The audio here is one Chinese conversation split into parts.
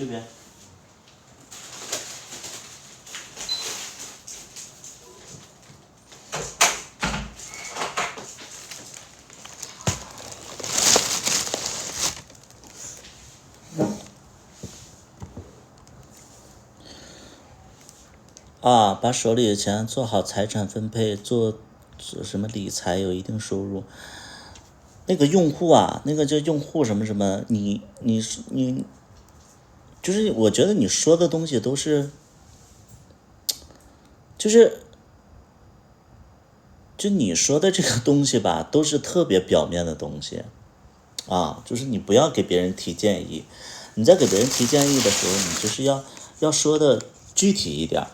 这边。啊，把手里的钱做好财产分配，做什么理财，有一定收入。那个用户啊，那个叫用户什么什么，你，就是我觉得你说的东西都是，就你说的这个东西吧，都是特别表面的东西啊，就是你不要给别人提建议，你在给别人提建议的时候，你就是要说的具体一点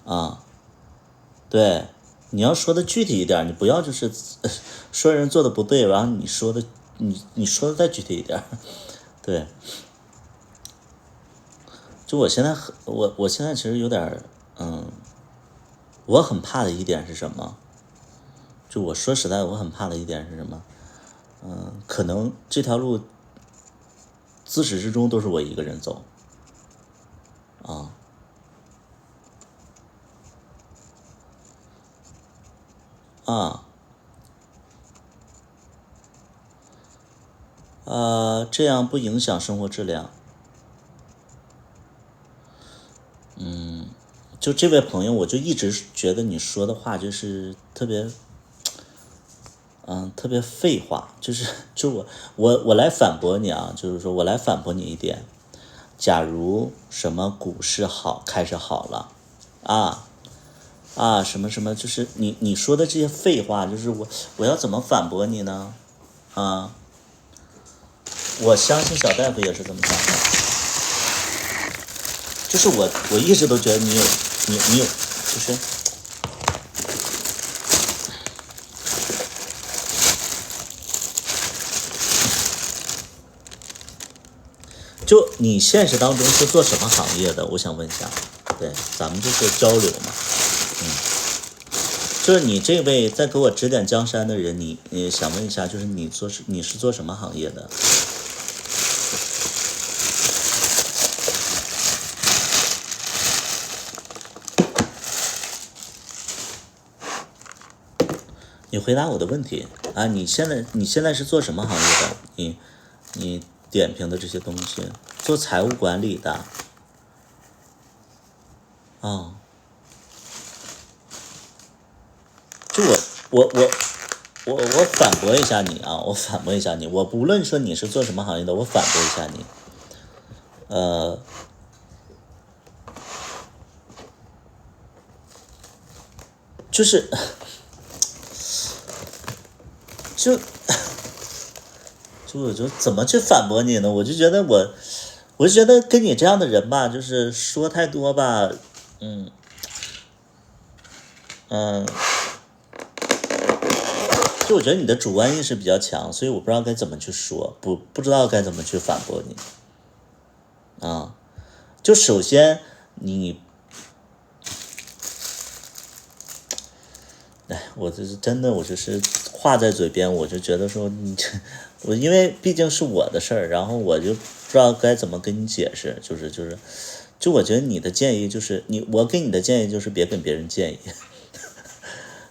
啊，对，你要说的具体一点，你不要就是说人做的不对，然后你说的再具体一点，对，就我现在其实有点我很怕的一点是什么？就我说实在，我很怕的一点是什么？可能这条路自始至终都是我一个人走啊。啊，这样不影响生活质量。就这位朋友，我就一直觉得你说的话就是特别废话，就我来反驳你啊，就是说我来反驳你一点，假如什么股市开始好了，啊什么什么，就是你说的这些废话，就是我要怎么反驳你呢？啊，我相信小大夫也是这么想的，就是我一直都觉得你有，就是就你现实当中是做什么行业的？我想问一下，对，咱们就是交流嘛，就是你这位在给我指点江山的人，你想问一下，就是你是做什么行业的？你回答我的问题啊！你现在是做什么行业的？你点评的这些东西，做财务管理的啊？就我反驳一下你啊！我反驳一下你，我不论说你是做什么行业的，我反驳一下你。就是就我就怎么去反驳你呢？我就觉得跟你这样的人吧，就是说太多吧，嗯，就我觉得你的主观意识比较强，所以我不知道该怎么去说，不知道该怎么去反驳你啊。就首先你，哎，我这是真的，我就是话在嘴边，我就觉得说你这，我因为毕竟是我的事儿，然后我就不知道该怎么跟你解释，就我觉得你的建议就是我给你的建议就是别跟别人建议，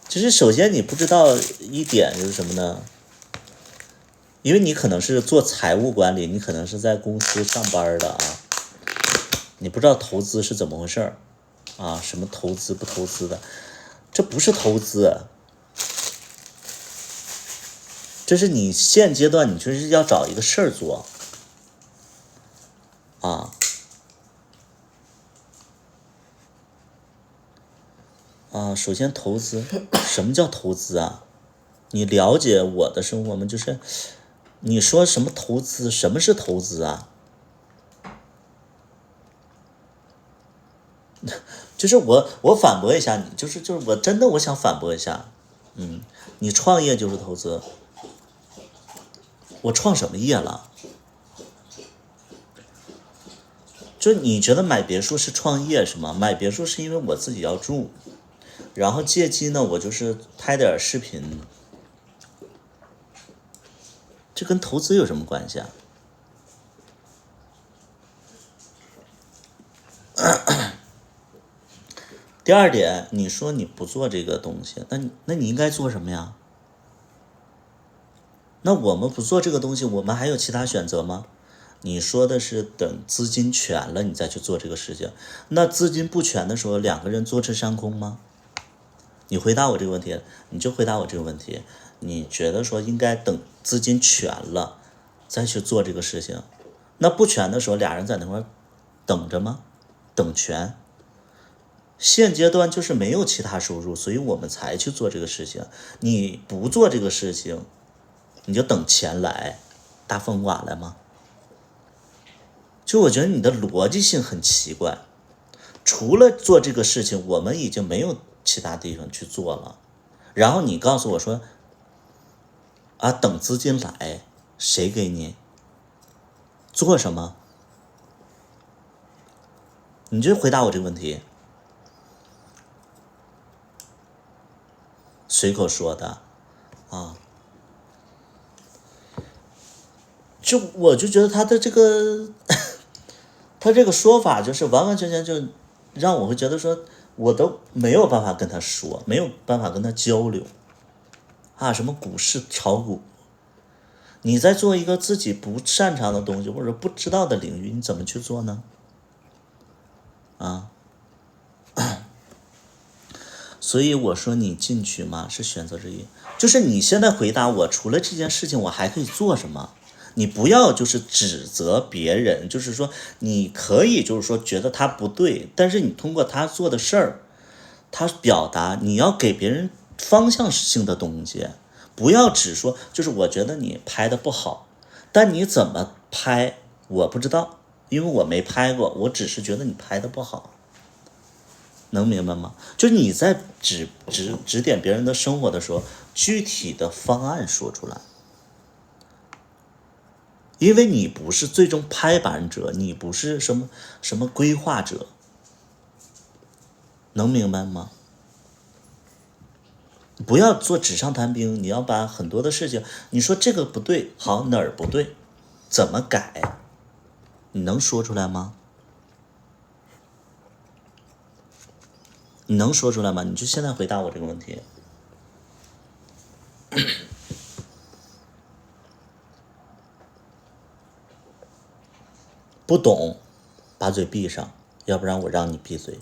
就是首先你不知道一点就是什么呢？因为你可能是做财务管理，你可能是在公司上班的啊，你不知道投资是怎么回事儿啊，什么投资不投资的，这不是投资，这是你现阶段你就是要找一个事儿做啊首先投资，什么叫投资啊？你了解我的生活吗？就是你说什么投资，什么是投资啊？就是我反驳一下你，就是我真的我想反驳一下，你创业就是投资，我创什么业了？就你觉得买别墅是创业是吗？买别墅是因为我自己要住，然后借机呢，我就是拍点视频，这跟投资有什么关系啊？第二点，你说你不做这个东西，那你应该做什么呀？那我们不做这个东西，我们还有其他选择吗？你说的是等资金全了，你再去做这个事情。那资金不全的时候，两个人坐吃山空吗？你回答我这个问题，你就回答我这个问题。你觉得说应该等资金全了再去做这个事情？那不全的时候，俩人在那块等着吗？等全。现阶段就是没有其他收入，所以我们才去做这个事情。你不做这个事情，你就等钱来，大风刮来吗？就我觉得你的逻辑性很奇怪。除了做这个事情，我们已经没有其他地方去做了。然后你告诉我说，啊，等资金来，谁给你做什么？你就回答我这个问题。随口说的啊，我就觉得他的这个他这个说法就是完完全全就让我会觉得说，我都没有办法跟他说，没有办法跟他交流啊。什么股市炒股，你在做一个自己不擅长的东西或者不知道的领域，你怎么去做呢？啊，所以我说你进去嘛是选择之一，就是你现在回答我，除了这件事情我还可以做什么？你不要就是指责别人，就是说你可以就是说觉得他不对，但是你通过他做的事儿，他表达你要给别人方向性的东西，不要只说就是我觉得你拍的不好，但你怎么拍我不知道，因为我没拍过，我只是觉得你拍的不好。能明白吗？就是你在指点别人的生活的时候，具体的方案说出来，因为你不是最终拍板者，你不是什么规划者，能明白吗？不要做纸上谈兵，你要把很多的事情，你说这个不对，好，哪儿不对，怎么改，你能说出来吗？你能说出来吗？你就现在回答我这个问题。不懂，把嘴闭上，要不然我让你闭嘴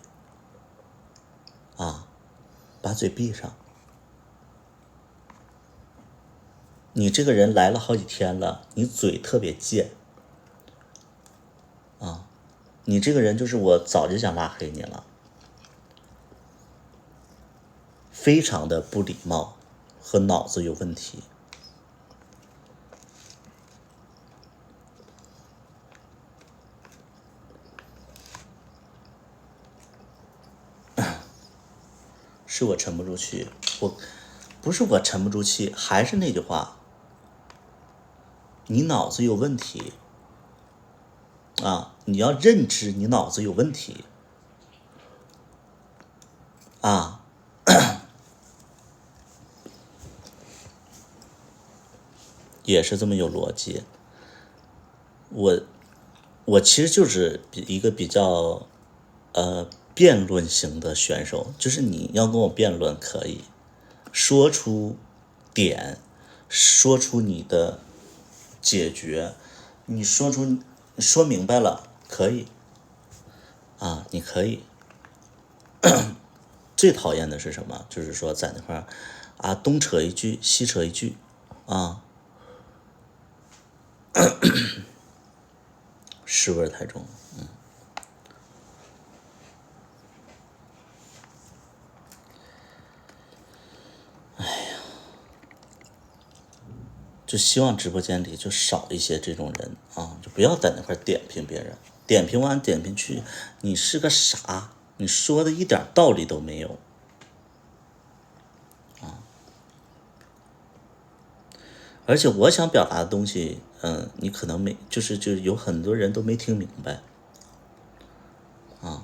啊！把嘴闭上。你这个人来了好几天了，你嘴特别贱啊！你这个人就是我早就想拉黑你了，非常的不礼貌和脑子有问题。是我沉不住气，不是我沉不住气，还是那句话，你脑子有问题啊！你要认知你脑子有问题啊！也是这么有逻辑。我其实就是一个比较辩论型的选手，就是你要跟我辩论可以，说出点，说出你的解决，你说明白了可以啊，你可以。最讨厌的是什么？就是说在那块儿啊，东扯一句西扯一句啊，湿味太重。就希望直播间里就少一些这种人啊，就不要在那块点评别人，点评完点评去，你是个傻，你说的一点道理都没有啊。而且我想表达的东西，你可能没，就是有很多人都没听明白啊。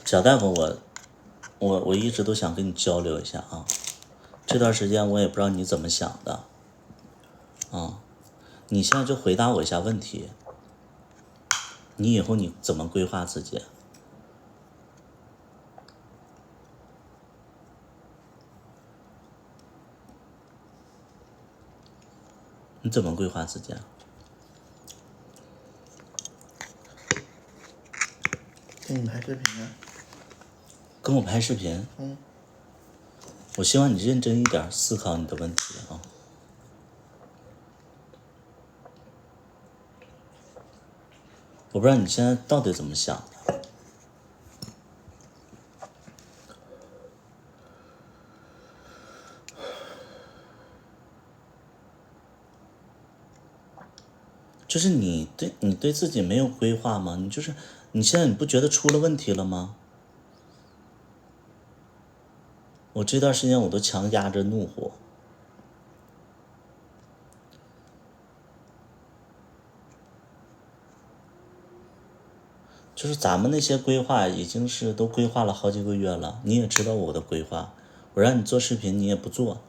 小大夫，我一直都想跟你交流一下啊。这段时间我也不知道你怎么想的啊。你现在就回答我一下问题，你以后你怎么规划自己？你怎么规划自己啊？跟你拍视频啊。跟我拍视频？我希望你认真一点思考你的问题啊。我不知道你现在到底怎么想的。就是你对自己没有规划吗？你现在你不觉得出了问题了吗？我这段时间我都强压着怒火。就是咱们那些规划已经是都规划了好几个月了，你也知道我的规划，我让你做视频你也不做，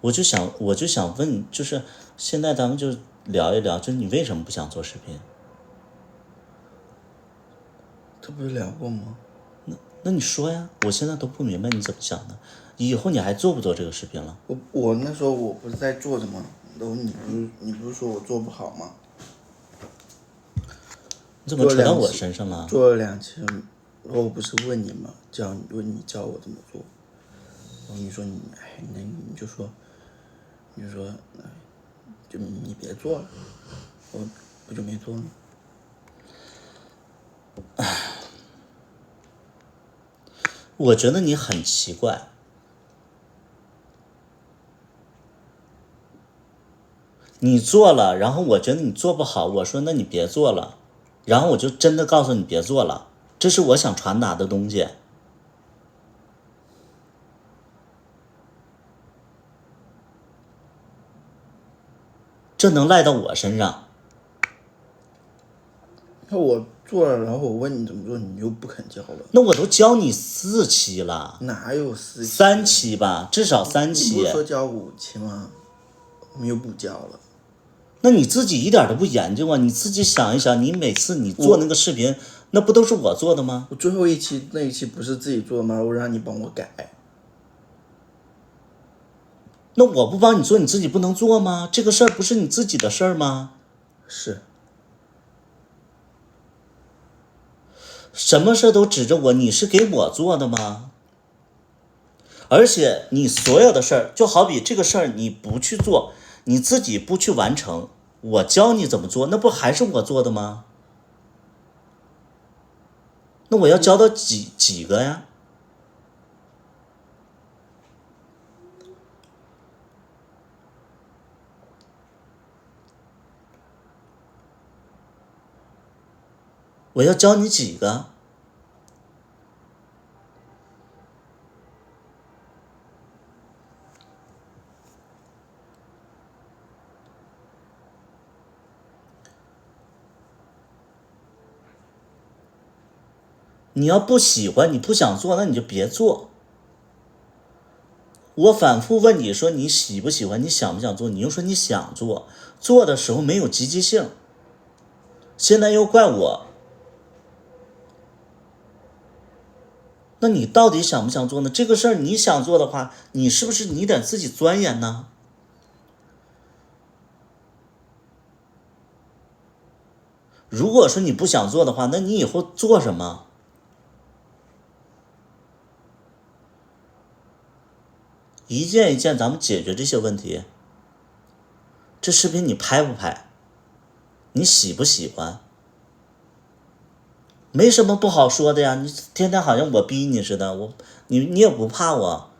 我就想问，就是现在咱们就聊一聊，就是你为什么不想做视频？这不是聊过吗？那你说呀，我现在都不明白你怎么想的，以后你还做不做这个视频了？我那时候我不是在做着吗？你不是说我做不好吗？你怎么扯到我身上了？做了2期，我不是问你吗？问你教我怎么做，然后你说你就说，就你别做了，我不就没做吗？我觉得你很奇怪，你做了，然后我觉得你做不好，我说那你别做了，然后我就真的告诉你别做了，这是我想传达的东西。这能赖到我身上？那我做了，然后我问你怎么做，你又不肯教了。那我都教你4期了。哪有4期？3期吧，至少3期。你不是说教5期吗？我们又不教了。那你自己一点都不研究啊？你自己想一想，你每次你做那个视频，那不都是我做的吗？我最后那一期不是自己做的吗？我让你帮我改。那我不帮你做，你自己不能做吗？这个事儿不是你自己的事儿吗？是。什么事都指着我，你是给我做的吗？而且你所有的事儿，就好比这个事儿你不去做，你自己不去完成，我教你怎么做，那不还是我做的吗？那我要教到几个呀？我要教你几个？你要不喜欢，你不想做，那你就别做。我反复问你说你喜不喜欢，你想不想做，你又说你想做，做的时候没有积极性，现在又怪我。那你到底想不想做呢？这个事儿你想做的话，你是不是你得自己钻研呢？如果说你不想做的话，那你以后做什么？一件一件咱们解决这些问题。这视频你拍不拍？你喜不喜欢？没什么不好说的呀，你天天好像我逼你似的，你也不怕我。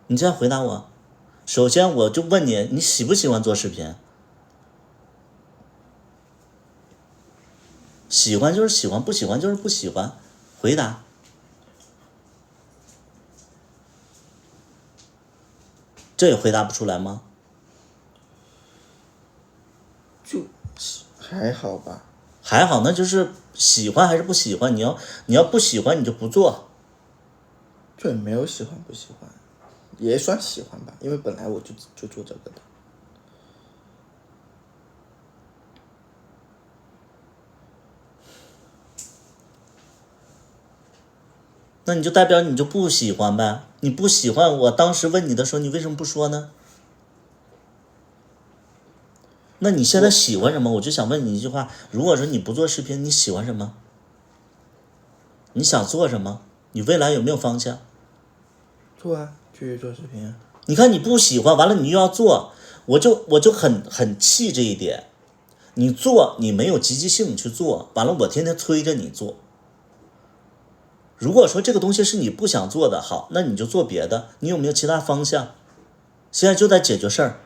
你这样回答我，首先我就问你，你喜不喜欢做视频？喜欢就是喜欢，不喜欢就是不喜欢，回答。这也回答不出来吗？还好吧。还好，那就是喜欢还是不喜欢？你要不喜欢你就不做。这没有喜欢不喜欢，也算喜欢吧，因为本来我就做这个的。那你就代表你就不喜欢呗？你不喜欢，我当时问你的时候，你为什么不说呢？那你现在喜欢什么？我就想问你一句话：如果说你不做视频，你喜欢什么？你想做什么？你未来有没有方向？做啊，继续做视频啊。你看你不喜欢，完了你又要做，我就很气这一点。你做你没有积极性去做，完了我天天催着你做。如果说这个东西是你不想做的，好，那你就做别的。你有没有其他方向？现在就在解决事儿。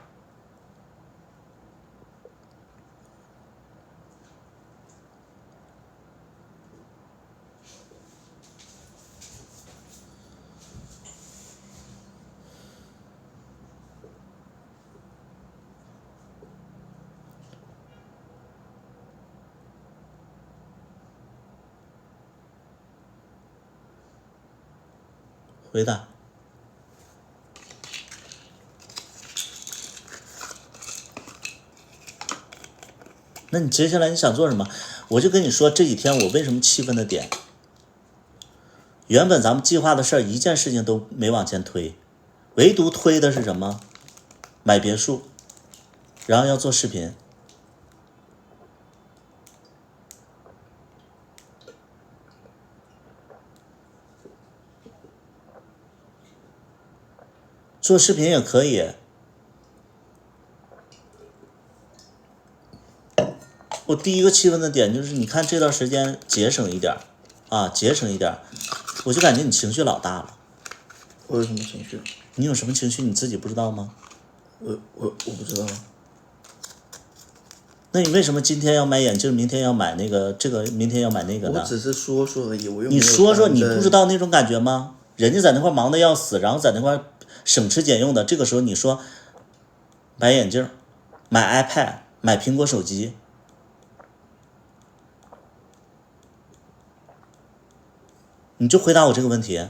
回答。那你接下来你想做什么？我就跟你说这几天我为什么气愤的点。原本咱们计划的事儿一件事情都没往前推，唯独推的是什么？买别墅，然后要做视频。做视频也可以。我第一个气愤的点就是，你看这段时间节省一点啊，节省一点，我就感觉你情绪老大了。我有什么情绪？你有什么情绪你自己不知道吗？我不知道。那你为什么今天要买眼镜，明天要买那个这个，明天要买那个呢？我只是说说而已，我又没有你说说，你当真不知道那种感觉吗？人家在那块忙的要死，然后在那块省吃俭用的，这个时候你说买眼镜、买 iPad、买苹果手机，你就回答我这个问题。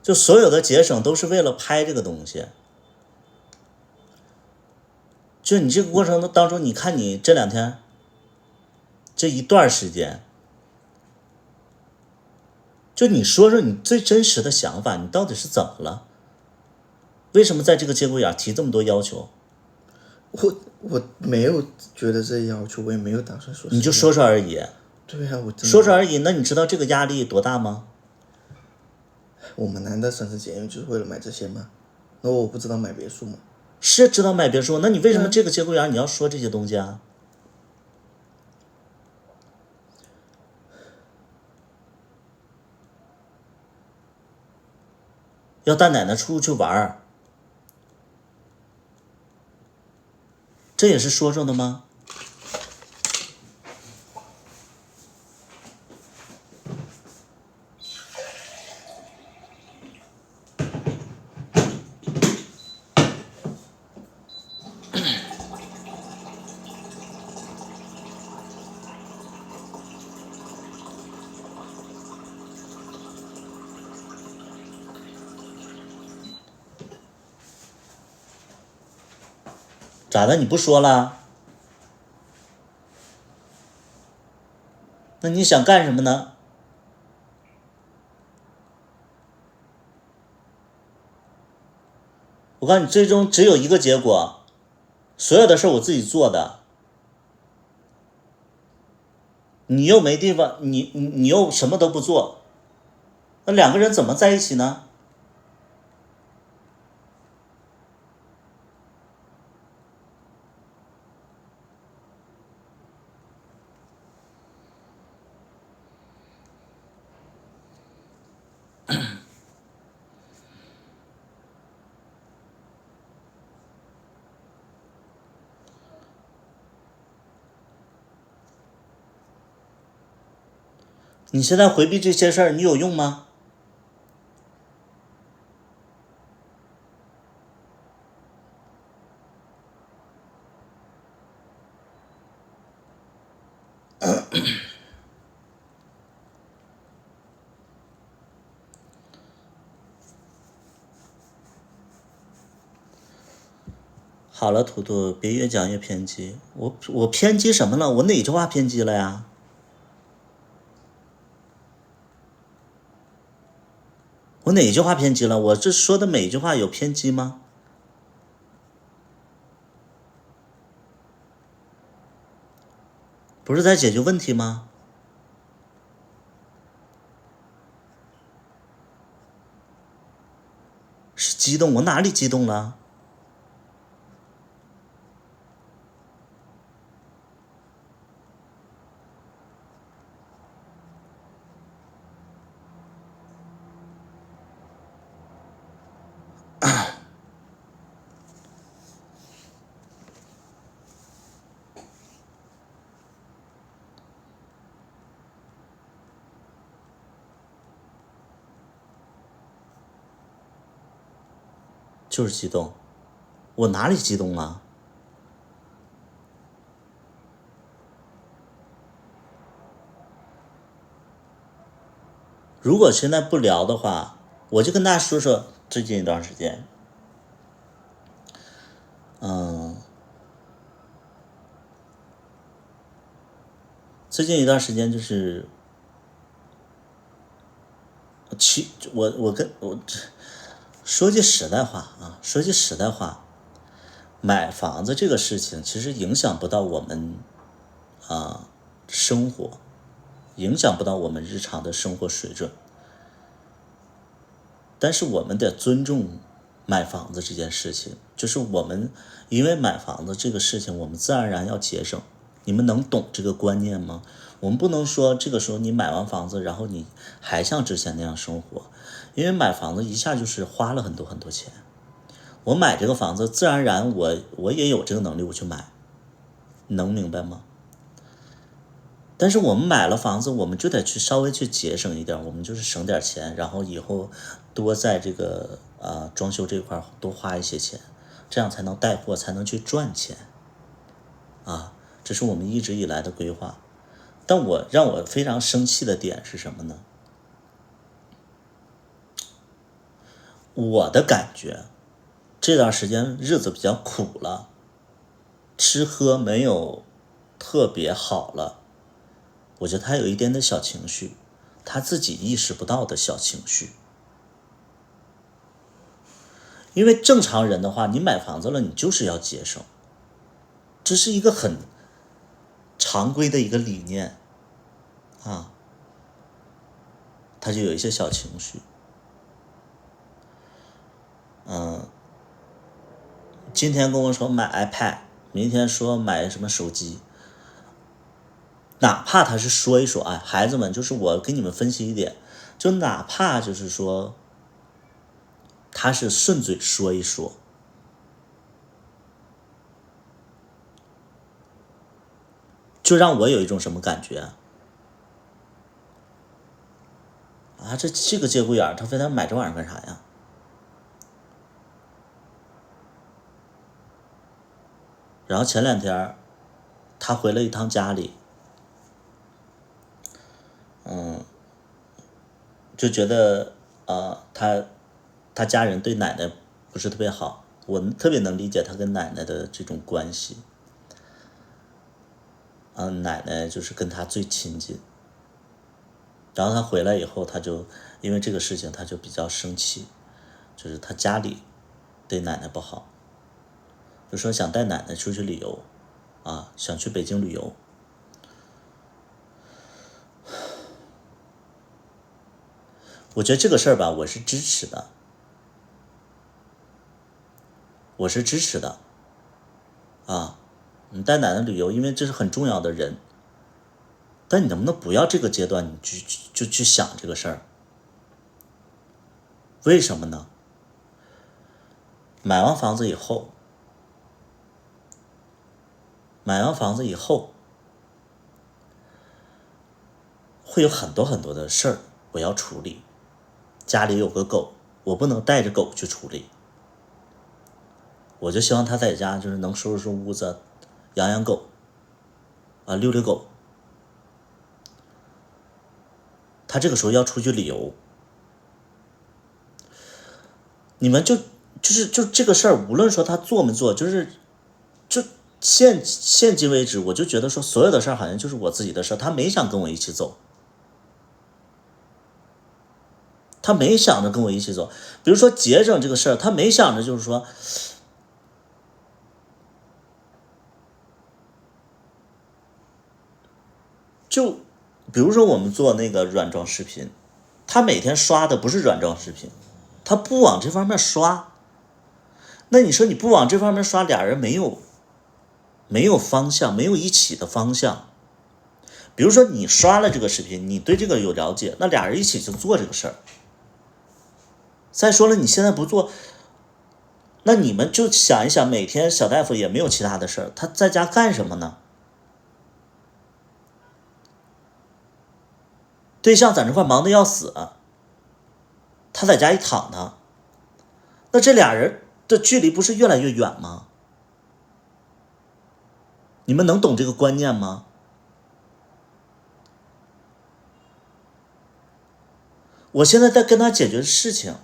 就所有的节省都是为了拍这个东西。就你这个过程当中，你看你这两天这一段时间，就你说说你最真实的想法，你到底是怎么了？为什么在这个节骨眼提这么多要求？我没有觉得这要求，我也没有打算说。你就说说而已。对啊，我真的说说而已。那你知道这个压力多大吗？我们难道省吃俭用就是为了买这些吗？那我不知道买别墅吗？是知道买别墅，那你为什么这个节骨眼你要说这些东西啊？要带奶奶出去玩儿，这也是说说的吗？咋的？你不说了？那你想干什么呢？我告诉你，最终只有一个结果，所有的事我自己做的，你又没地方，你又什么都不做，那两个人怎么在一起呢？你现在回避这些事儿，你有用吗？好了，图图，别越讲越偏激。我偏激什么了？我哪句话偏激了呀？我哪句话偏激了？我这说的每一句话有偏激吗？不是在解决问题吗？是激动，我哪里激动了？就是激动，我哪里激动了？如果现在不聊的话，我就跟大家说说最近一段时间，最近一段时间就是我说句实在话啊，说句实在话，买房子这个事情其实影响不到我们生活，影响不到我们日常的生活水准。但是我们得尊重买房子这件事情，就是我们因为买房子这个事情，我们自然而然要节省。你们能懂这个观念吗？我们不能说这个时候你买完房子，然后你还像之前那样生活，因为买房子一下就是花了很多很多钱。我买这个房子，自然而然我也有这个能力，我去买，你能明白吗？但是我们买了房子，我们就得去稍微去节省一点，我们就是省点钱，然后以后多在这个装修这块多花一些钱，这样才能带货，才能去赚钱啊！这是我们一直以来的规划。但让我非常生气的点是什么呢？我的感觉这段时间日子比较苦了，吃喝没有特别好了，我觉得他有一点点小情绪，他自己意识不到的小情绪。因为正常人的话，你买房子了，你就是要节省，这是一个很常规的一个理念啊，他就有一些小情绪。今天跟我说买 iPad， 明天说买什么手机，哪怕他是说一说，哎，孩子们，就是我给你们分析一点，就哪怕就是说他是顺嘴说一说，就让我有一种什么感觉啊？这个节骨眼他非得买这玩意儿干啥呀？然后前两天他回了一趟家里，就觉得他家人对奶奶不是特别好，我特别能理解他跟奶奶的这种关系。奶奶就是跟他最亲近，然后他回来以后，他就因为这个事情他就比较生气，就是他家里对奶奶不好，就说想带奶奶出去旅游想去北京旅游。我觉得这个事儿吧，我是支持的，我是支持的你带奶奶旅游，因为这是很重要的人，但你能不能不要这个阶段你就去想这个事儿？为什么呢？买完房子以后，会有很多很多的事儿我要处理。家里有个狗，我不能带着狗去处理，我就希望他在家就是能收拾收拾屋子，养养狗溜溜狗，他这个时候要出去旅游。你们就这个事儿，无论说他做没做，就现今为止，我就觉得说所有的事儿好像就是我自己的事儿，他没想跟我一起走，他没想着跟我一起走。比如说节省这个事儿，他没想着就是说，就比如说我们做那个软装视频，他每天刷的不是软装视频，他不往这方面刷。那你说你不往这方面刷，俩人没有方向，没有一起的方向。比如说你刷了这个视频，你对这个有了解，那俩人一起去做这个事儿。再说了，你现在不做，那你们就想一想，每天小大夫也没有其他的事儿，他在家干什么呢？对象在这块忙得要死，他在家一躺着，那这俩人的距离不是越来越远吗？你们能懂这个观念吗？我现在在跟他解决事情，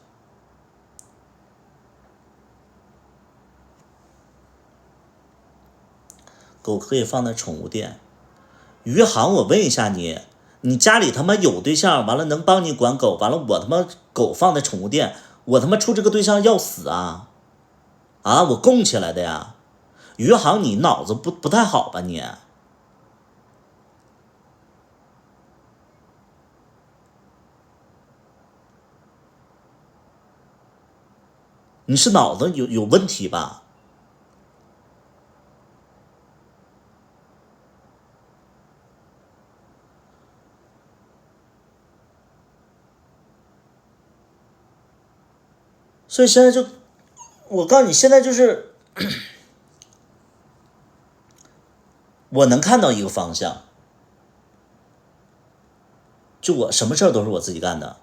狗可以放在宠物店。余杭，我问一下你，你家里他妈有对象，完了能帮你管狗，完了我他妈狗放在宠物店，我他妈出这个对象要死啊！啊，我供起来的呀。余杭，你脑子不太好吧你？你是脑子有问题吧？所以现在就，我告诉你，现在就是我能看到一个方向，就我什么事儿都是我自己干的，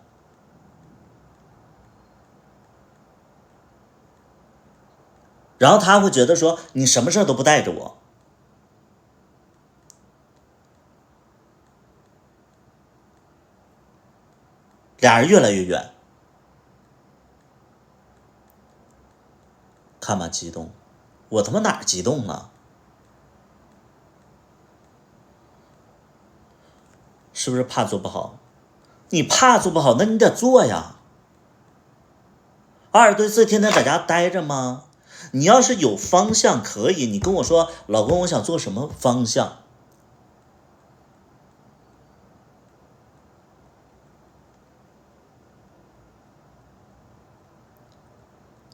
然后他会觉得说你什么事儿都不带着我，俩人越来越远。看吧，激动，我他妈哪儿激动了？是不是怕做不好？你怕做不好，那你得做呀。20多岁天天在家待着吗？你要是有方向可以，你跟我说，老公，我想做什么方向？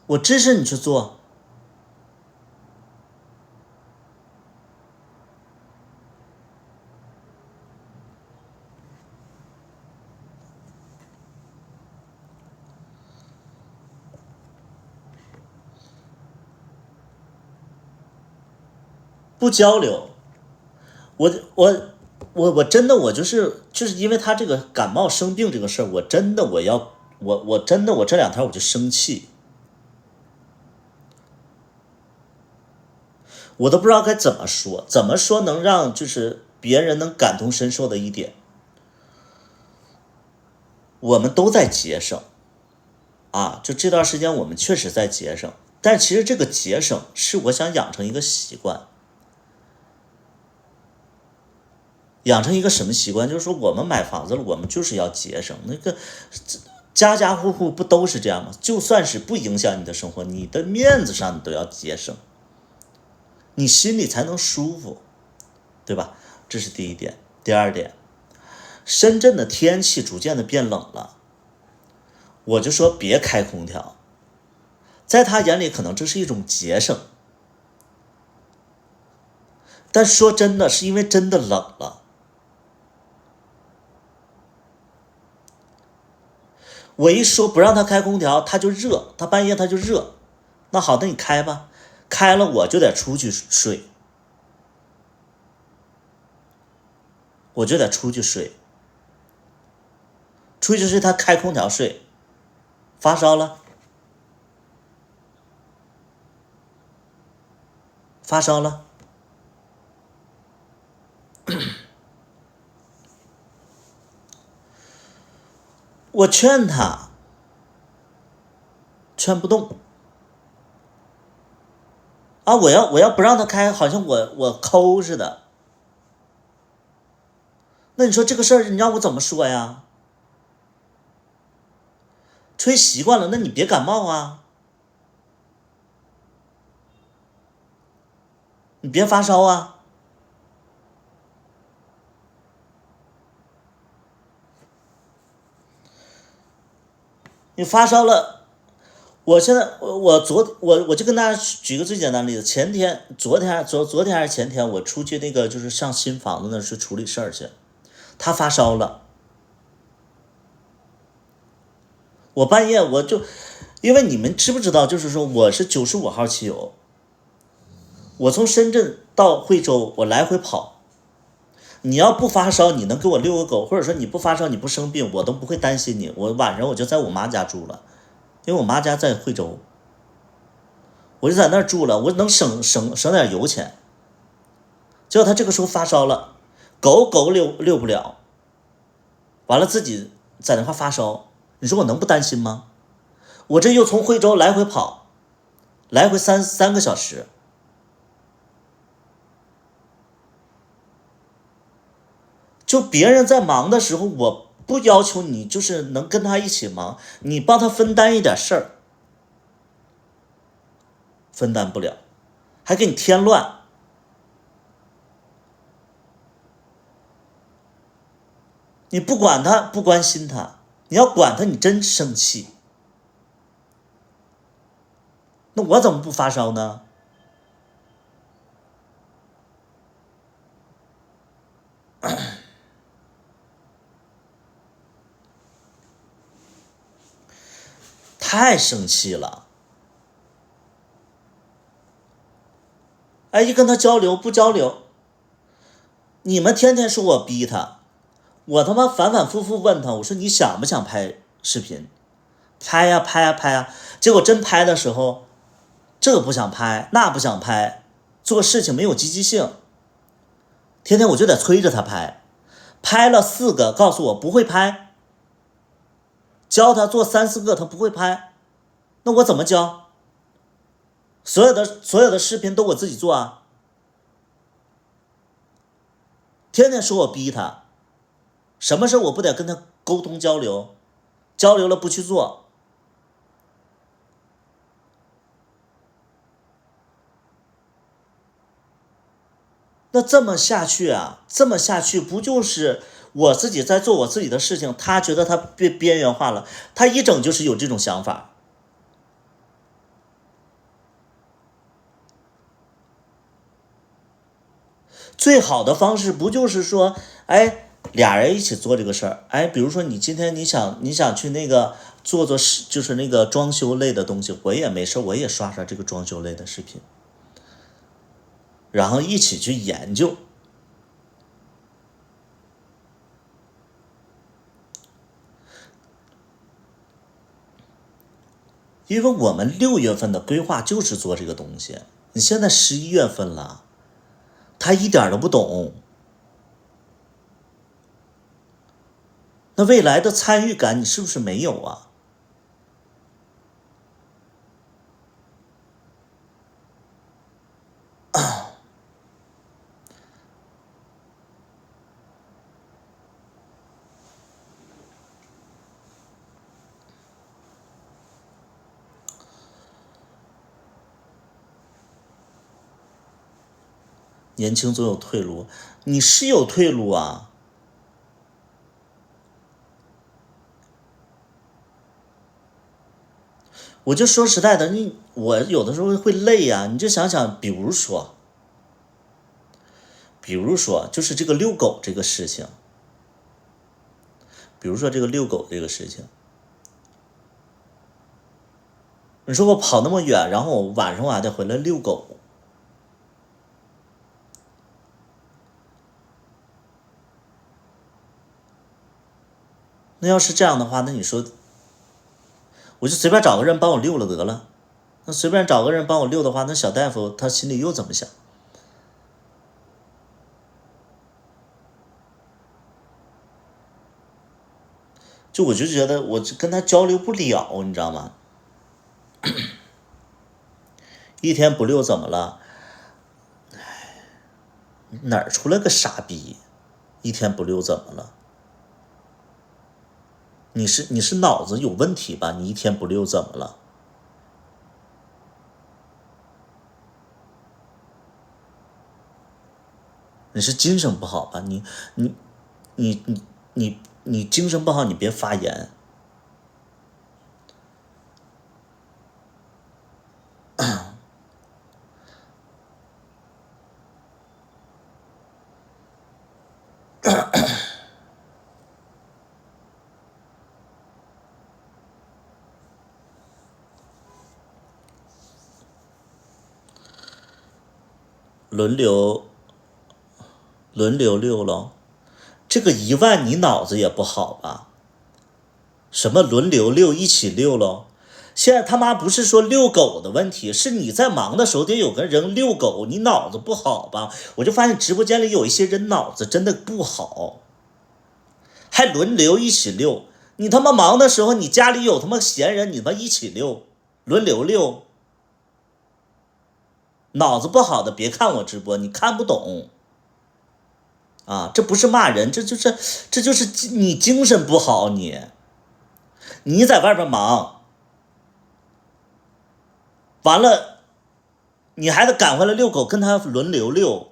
我支持你去做。不交流，我真的就是因为他这个感冒生病这个事儿，我真的我真的我这2天我就生气，我都不知道该怎么说能让就是别人能感同身受的一点。我们都在节省啊，就这段时间我们确实在节省，但其实这个节省是我想养成一个习惯。养成一个什么习惯？就是说，我们买房子了，我们就是要节省。那个家家户户不都是这样吗？就算是不影响你的生活，你的面子上你都要节省，你心里才能舒服，对吧？这是第一点。第二点，深圳的天气逐渐的变冷了，我就说别开空调，在他眼里可能这是一种节省，但说真的，是因为真的冷了。我一说不让他开空调，他就热，他半夜他就热。那好，那你开吧，开了我就得出去睡，我就得出去睡，出去睡他开空调睡，发烧了，发烧了，我劝他，劝不动啊！我要不让他开，好像我抠似的。那你说这个事儿，你让我怎么说呀？吹习惯了，那你别感冒啊，你别发烧啊。你发烧了，我现在我就跟大家举个最简单的例子，昨天还是前天，我出去那个就是上新房子那去处理事儿去，他发烧了，我半夜我就，因为你们知不知道，就是说我是95号汽油，我从深圳到惠州我来回跑，你要不发烧，你能给我遛个狗，或者说你不发烧你不生病，我都不会担心你，我晚上我就在我妈家住了，因为我妈家在惠州。我就在那儿住了，我能省点油钱。结果他这个时候发烧了，狗遛不了，完了自己在那块发烧，你说我能不担心吗？我这又从惠州来回跑，来回三个小时。就别人在忙的时候，我不要求你就是能跟他一起忙，你帮他分担一点事儿，分担不了，还给你添乱。你不管他，不关心他，你要管他，你真生气。那我怎么不发烧呢？太生气了。哎，一跟他交流不交流，你们天天说我逼他，我他妈反反复复问他，我说你想不想拍视频？拍呀拍呀拍呀，结果真拍的时候，这不想拍，那不想拍，做事情没有积极性，天天我就得催着他拍，拍了4个，告诉我不会拍，教他做3、4个，他不会拍，那我怎么教？所有的视频都我自己做啊，天天说我逼他，什么事我不得跟他沟通交流，交流了不去做，那这么下去啊，这么下去不就是我自己在做我自己的事情，他觉得他被边缘化了，他一整就是有这种想法。最好的方式不就是说，哎，俩人一起做这个事儿，哎，比如说你今天你想去那个做就是那个装修类的东西，我也没事，我也刷刷这个装修类的视频，然后一起去研究。因为我们6月份的规划就是做这个东西，你现在11月份了，他一点都不懂，那未来的参与感你是不是没有啊？年轻总有退路，你是有退路啊。我就说实在的，我有的时候会累啊，你就想想，比如说就是这个遛狗这个事情，你说我跑那么远，然后我晚上我还得回来遛狗，那要是这样的话，那你说我就随便找个人帮我遛了得了，那随便找个人帮我遛的话，那小大夫他心里又怎么想？就我就觉得我跟他交流不了，你知道吗？一天不溜怎么了？哪儿出来个傻逼？一天不溜怎么了？你是脑子有问题吧？你一天不溜怎么了？你是精神不好吧？你精神不好，你别发言。轮流溜了，这个1万你脑子也不好吧？什么轮流溜一起溜喽？现在他妈不是说遛狗的问题，是你在忙的时候得有个人遛狗，你脑子不好吧？我就发现直播间里有一些人脑子真的不好，还轮流一起遛。你他妈忙的时候，你家里有他妈闲人，你他妈一起遛，轮流遛。脑子不好的别看我直播，你看不懂啊！这不是骂人，这就是你精神不好，你在外边忙，完了你还得赶回来遛狗，跟他轮流遛。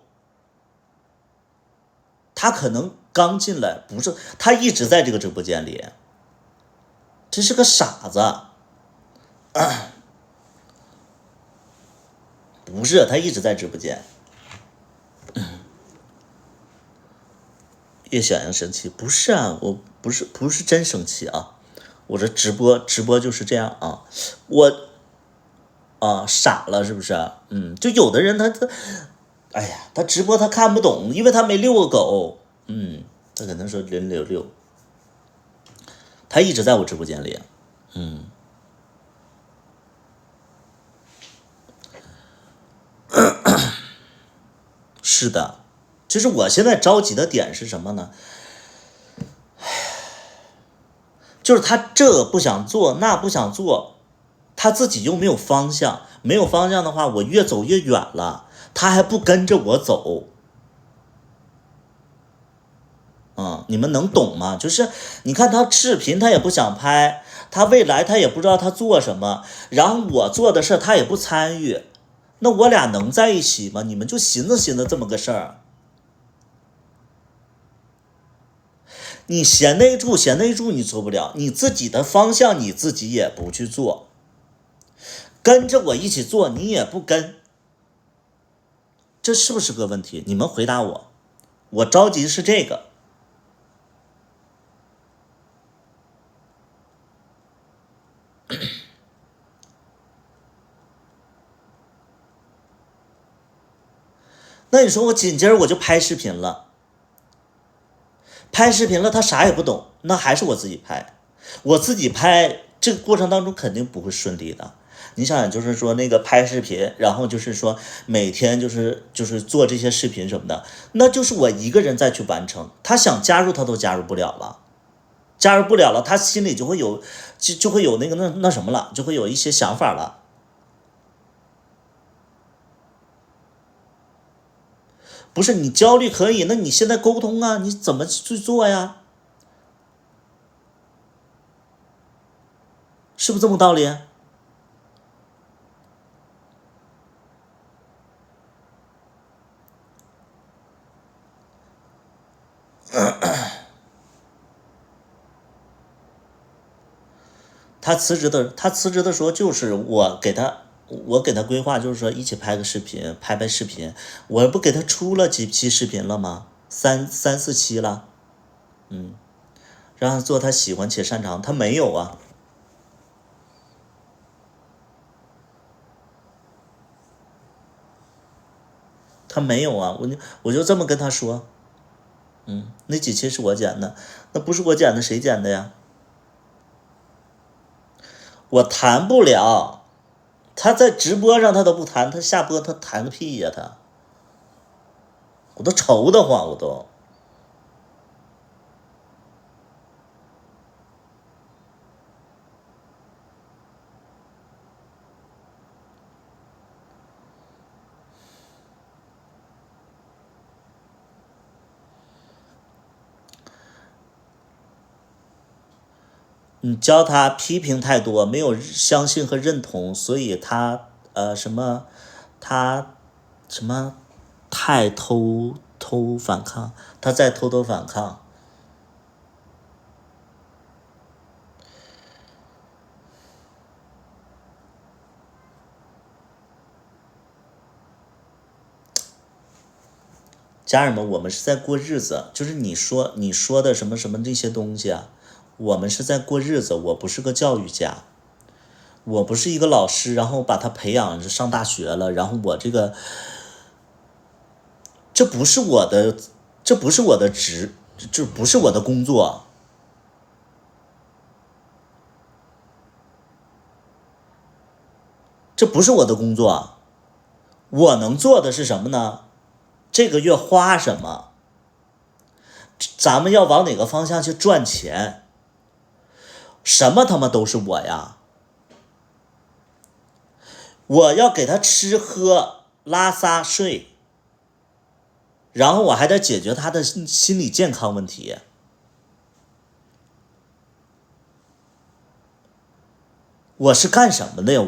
他可能刚进来，不是他一直在这个直播间里，这是个傻子。不是他一直在直播间。叶小阳生气，不是啊，我不是真生气啊，我这直播就是这样啊，我傻了是不是？就有的人他，哎呀，他直播他看不懂，因为他没遛过狗，他可能说轮流遛，他一直在我直播间里，是的，就是我现在着急的点是什么呢？就是他这不想做，那不想做，他自己又没有方向，没有方向的话，我越走越远了，他还不跟着我走。你们能懂吗？就是你看他视频他也不想拍，他未来他也不知道他做什么，然后我做的事他也不参与，那我俩能在一起吗？你们就寻思这么个事儿。你贤内助你做不了，你自己的方向你自己也不去做，跟着我一起做你也不跟，这是不是个问题？你们回答我，我着急是这个。那你说我紧接着我就拍视频了，他啥也不懂，那还是我自己拍，我自己拍这个过程当中肯定不会顺利的。你想想，就是说那个拍视频，然后就是说每天就是做这些视频什么的，那就是我一个人再去完成，他想加入他都加入不了了，他心里就会有就会有那个那什么了，就会有一些想法了。不是你焦虑可以，那你现在沟通啊，你怎么去做呀？是不是这么道理？他辞职的时候就是我给他规划，就是说一起拍个视频，拍视频，我不给他出了几期视频了吗？三四期了，让他做他喜欢且擅长，他没有啊，我就这么跟他说，那几期是我剪的，那不是我剪的谁剪的呀？我谈不了，他在直播上他都不谈，他下播他谈个屁呀他，我都愁得慌，我都。你教他批评太多，没有相信和认同，所以他他什么太偷反抗，他在偷反抗。家人们，我们是在过日子，就是你说的什么什么这些东西啊，我们是在过日子，我不是个教育家，我不是一个老师，然后把他培养上大学了，然后我这不是我的，这不是我的职，这不是我的工作，这不是我的工作，我能做的是什么呢？这个月花什么？咱们要往哪个方向去赚钱？什么他妈都是我呀！我要给他吃喝拉撒睡，然后我还得解决他的心理健康问题。我是干什么的呀？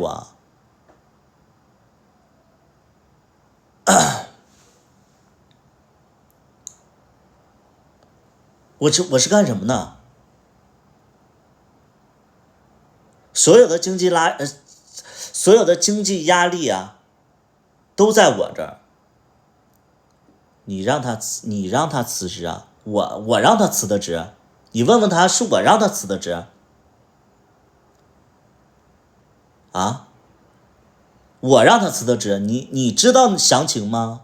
我是干什么呢？所有的所有的经济压力啊，都在我这儿。你让他辞职啊？我让他辞的职？你问问他，是我让他辞的职啊？我让他辞的职，你知道详情吗？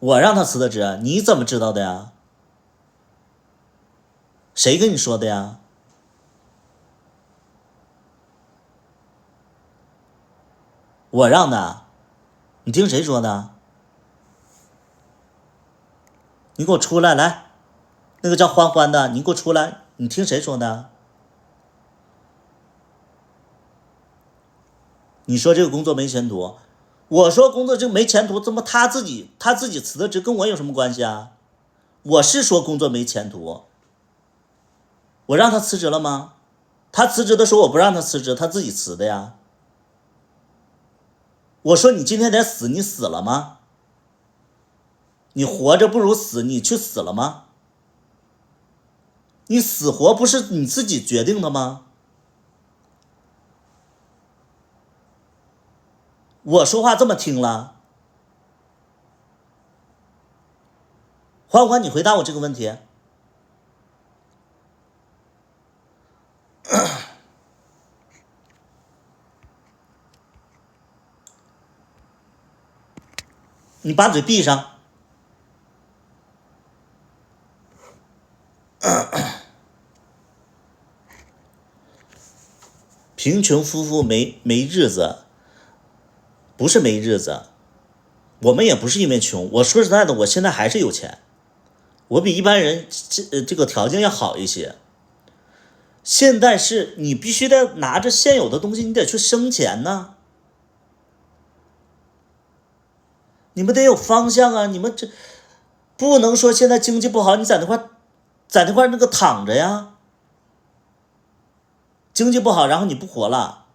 我让他辞的职，你怎么知道的呀？谁跟你说的呀？我让的，你听谁说的？你给我出来，来，那个叫欢欢的，你给我出来，你听谁说的？你说这个工作没前途，我说工作就没前途，怎么他自己辞的职跟我有什么关系啊？我是说工作没前途，我让他辞职了吗？他辞职的时候我不让他辞职，他自己辞的呀。我说你今天得死，你死了吗？你活着不如死，你去死了吗？你死活不是你自己决定的吗？我说话这么听了？欢欢，你回答我这个问题。你把嘴闭上。贫穷夫妇没日子，不是没日子，我们也不是因为穷。我说实在的，我现在还是有钱，我比一般人这个条件要好一些。现在是你必须得拿着现有的东西，你得去生钱呢。你们得有方向啊！你们这不能说现在经济不好，你在那块那个躺着呀。经济不好，然后你不活了，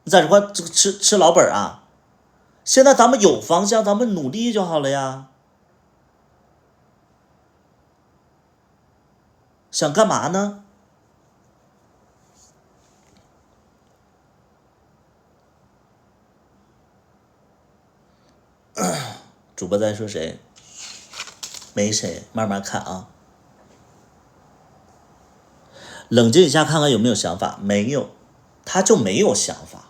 你在这块这个吃老本啊？现在咱们有方向，咱们努力就好了呀。想干嘛呢？主播在说谁？没谁，慢慢看啊。冷静一下，看看有没有想法。没有，他就没有想法。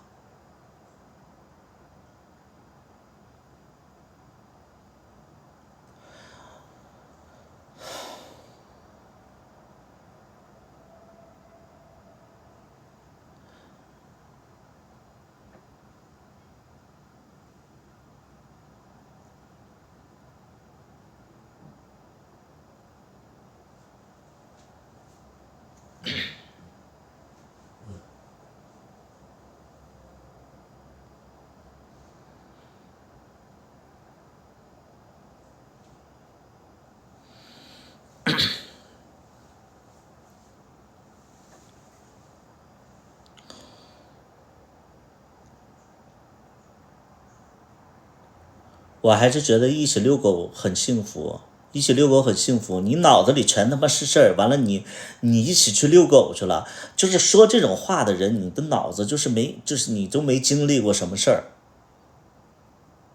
我还是觉得一起遛狗很幸福，一起遛狗很幸福。你脑子里全他妈是事儿，完了你一起去遛狗去了，就是说这种话的人，你的脑子就是就是你都没经历过什么事儿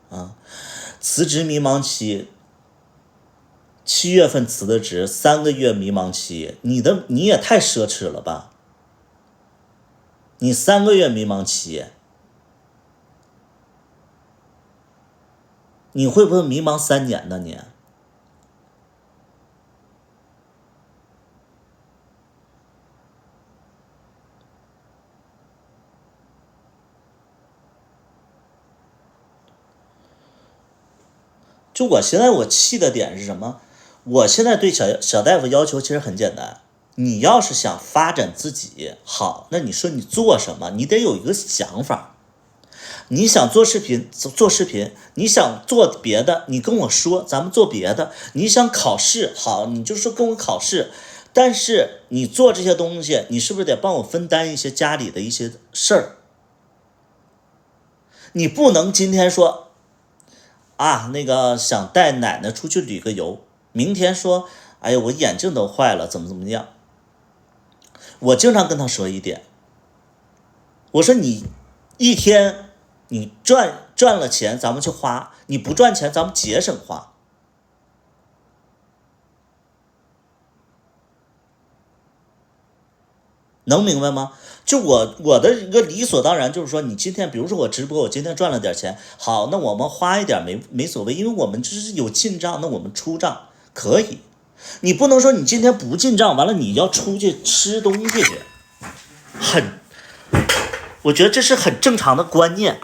啊。辞职迷茫期，7月份辞的职，3个月迷茫期，你也太奢侈了吧？你3个月迷茫期，你会不会迷茫3年呢？你？就我现在我气的点是什么？我现在对小大夫要求其实很简单，你要是想发展自己好，那你说你做什么？你得有一个想法。你想做视频，做视频；你想做别的，你跟我说，咱们做别的。你想考试，好，你就说跟我考试。但是你做这些东西，你是不是得帮我分担一些家里的一些事儿？你不能今天说啊，那个想带奶奶出去旅个游，明天说，哎呀，我眼镜都坏了，怎么样？我经常跟他说一点，我说你一天你赚了钱，咱们去花；你不赚钱，咱们节省花。能明白吗？就我的一个理所当然就是说，你今天比如说我直播，我今天赚了点钱，好，那我们花一点没所谓，因为我们这是有进账，那我们出账可以。你不能说你今天不进账，完了你要出去吃东西去，我觉得这是很正常的观念。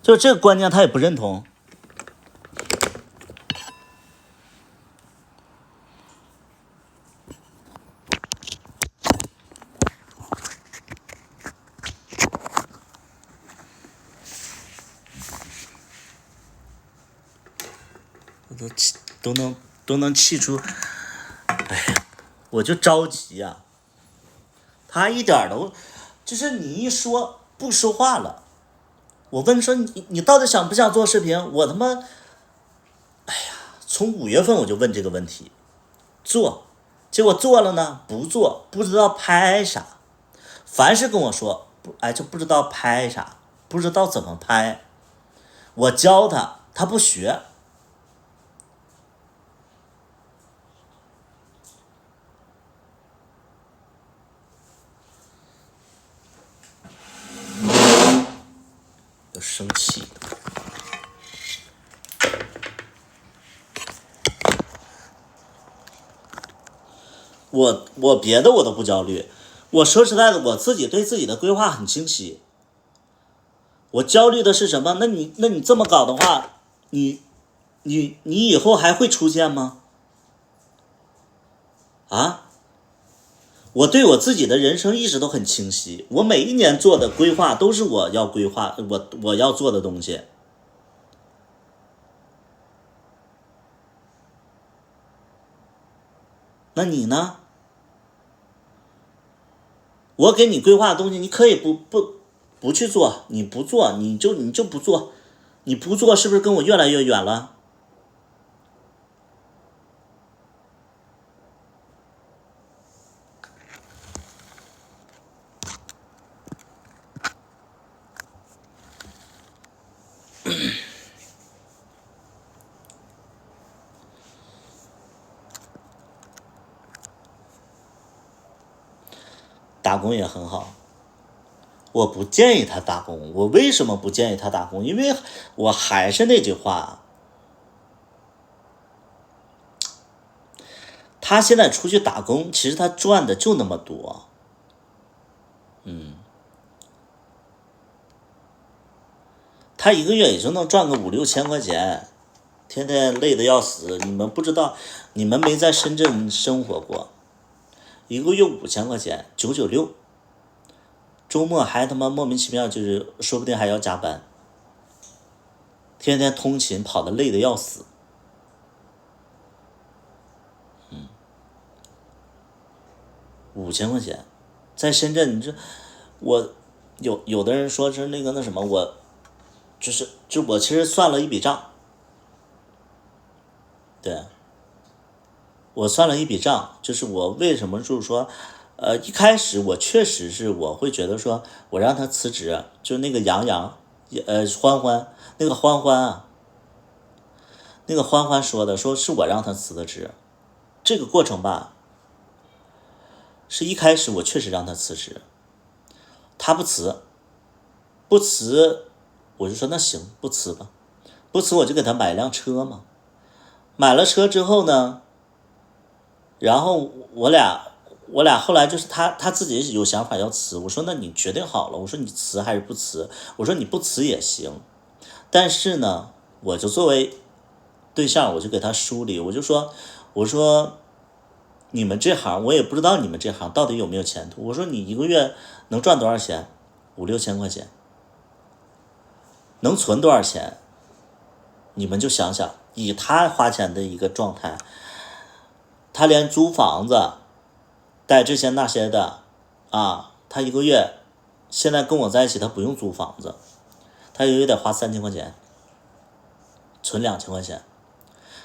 就这个观念他也不认同。都能气出，哎呀，我就着急呀、他一点都，就是你一说不说话了，我问说你到底想不想做视频？我他妈，从5月份我就问这个问题，做，结果做了呢，不做，不知道拍啥，凡是跟我说就不知道拍啥，不知道怎么拍，我教他，他不学。就生气。我别的我都不焦虑，我说实在的，我自己对自己的规划很清晰。我焦虑的是什么？那你这么搞的话，你以后还会出现吗？啊？我对我自己的人生一直都很清晰，我每一年做的规划都是我要规划我要做的东西。那你呢？我给你规划的东西，你可以不去做，你不做，你就不做，你不做是不是跟我越来越远了？打工也很好，我不建议他打工。我为什么不建议他打工？因为我还是那句话，他现在出去打工，其实他赚的就那么多。他一个月也就能赚个5、6千块钱，天天累得要死。你们不知道，你们没在深圳生活过。一个月5000块钱，996，周末还他妈莫名其妙，就是说不定还要加班，天天通勤跑得累得要死。5000块钱，在深圳，你这我有的人说是那什么，我我其实算了一笔账，对，我算了一笔账，就是我为什么就是说，一开始我确实是我会觉得说我让他辞职，就那个杨洋，欢欢，那个欢欢啊，那个欢欢说的，说是我让他辞的职，这个过程吧，是一开始我确实让他辞职，他不辞，不辞，我就说那行，不辞吧，不辞我就给他买一辆车嘛，买了车之后呢，然后我俩后来就是他自己有想法要辞，我说那你决定好了，我说你辞还是不辞，我说你不辞也行，但是呢，我就作为对象，我就给他梳理，我说你们这行我也不知道你们这行到底有没有前途，我说你一个月能赚多少钱？5、6千块钱，能存多少钱？你们就想想，以他花钱的一个状态，他连租房子带这些那些的啊，他一个月现在跟我在一起，他不用租房子，他一个月得花3000块钱，存2000块钱。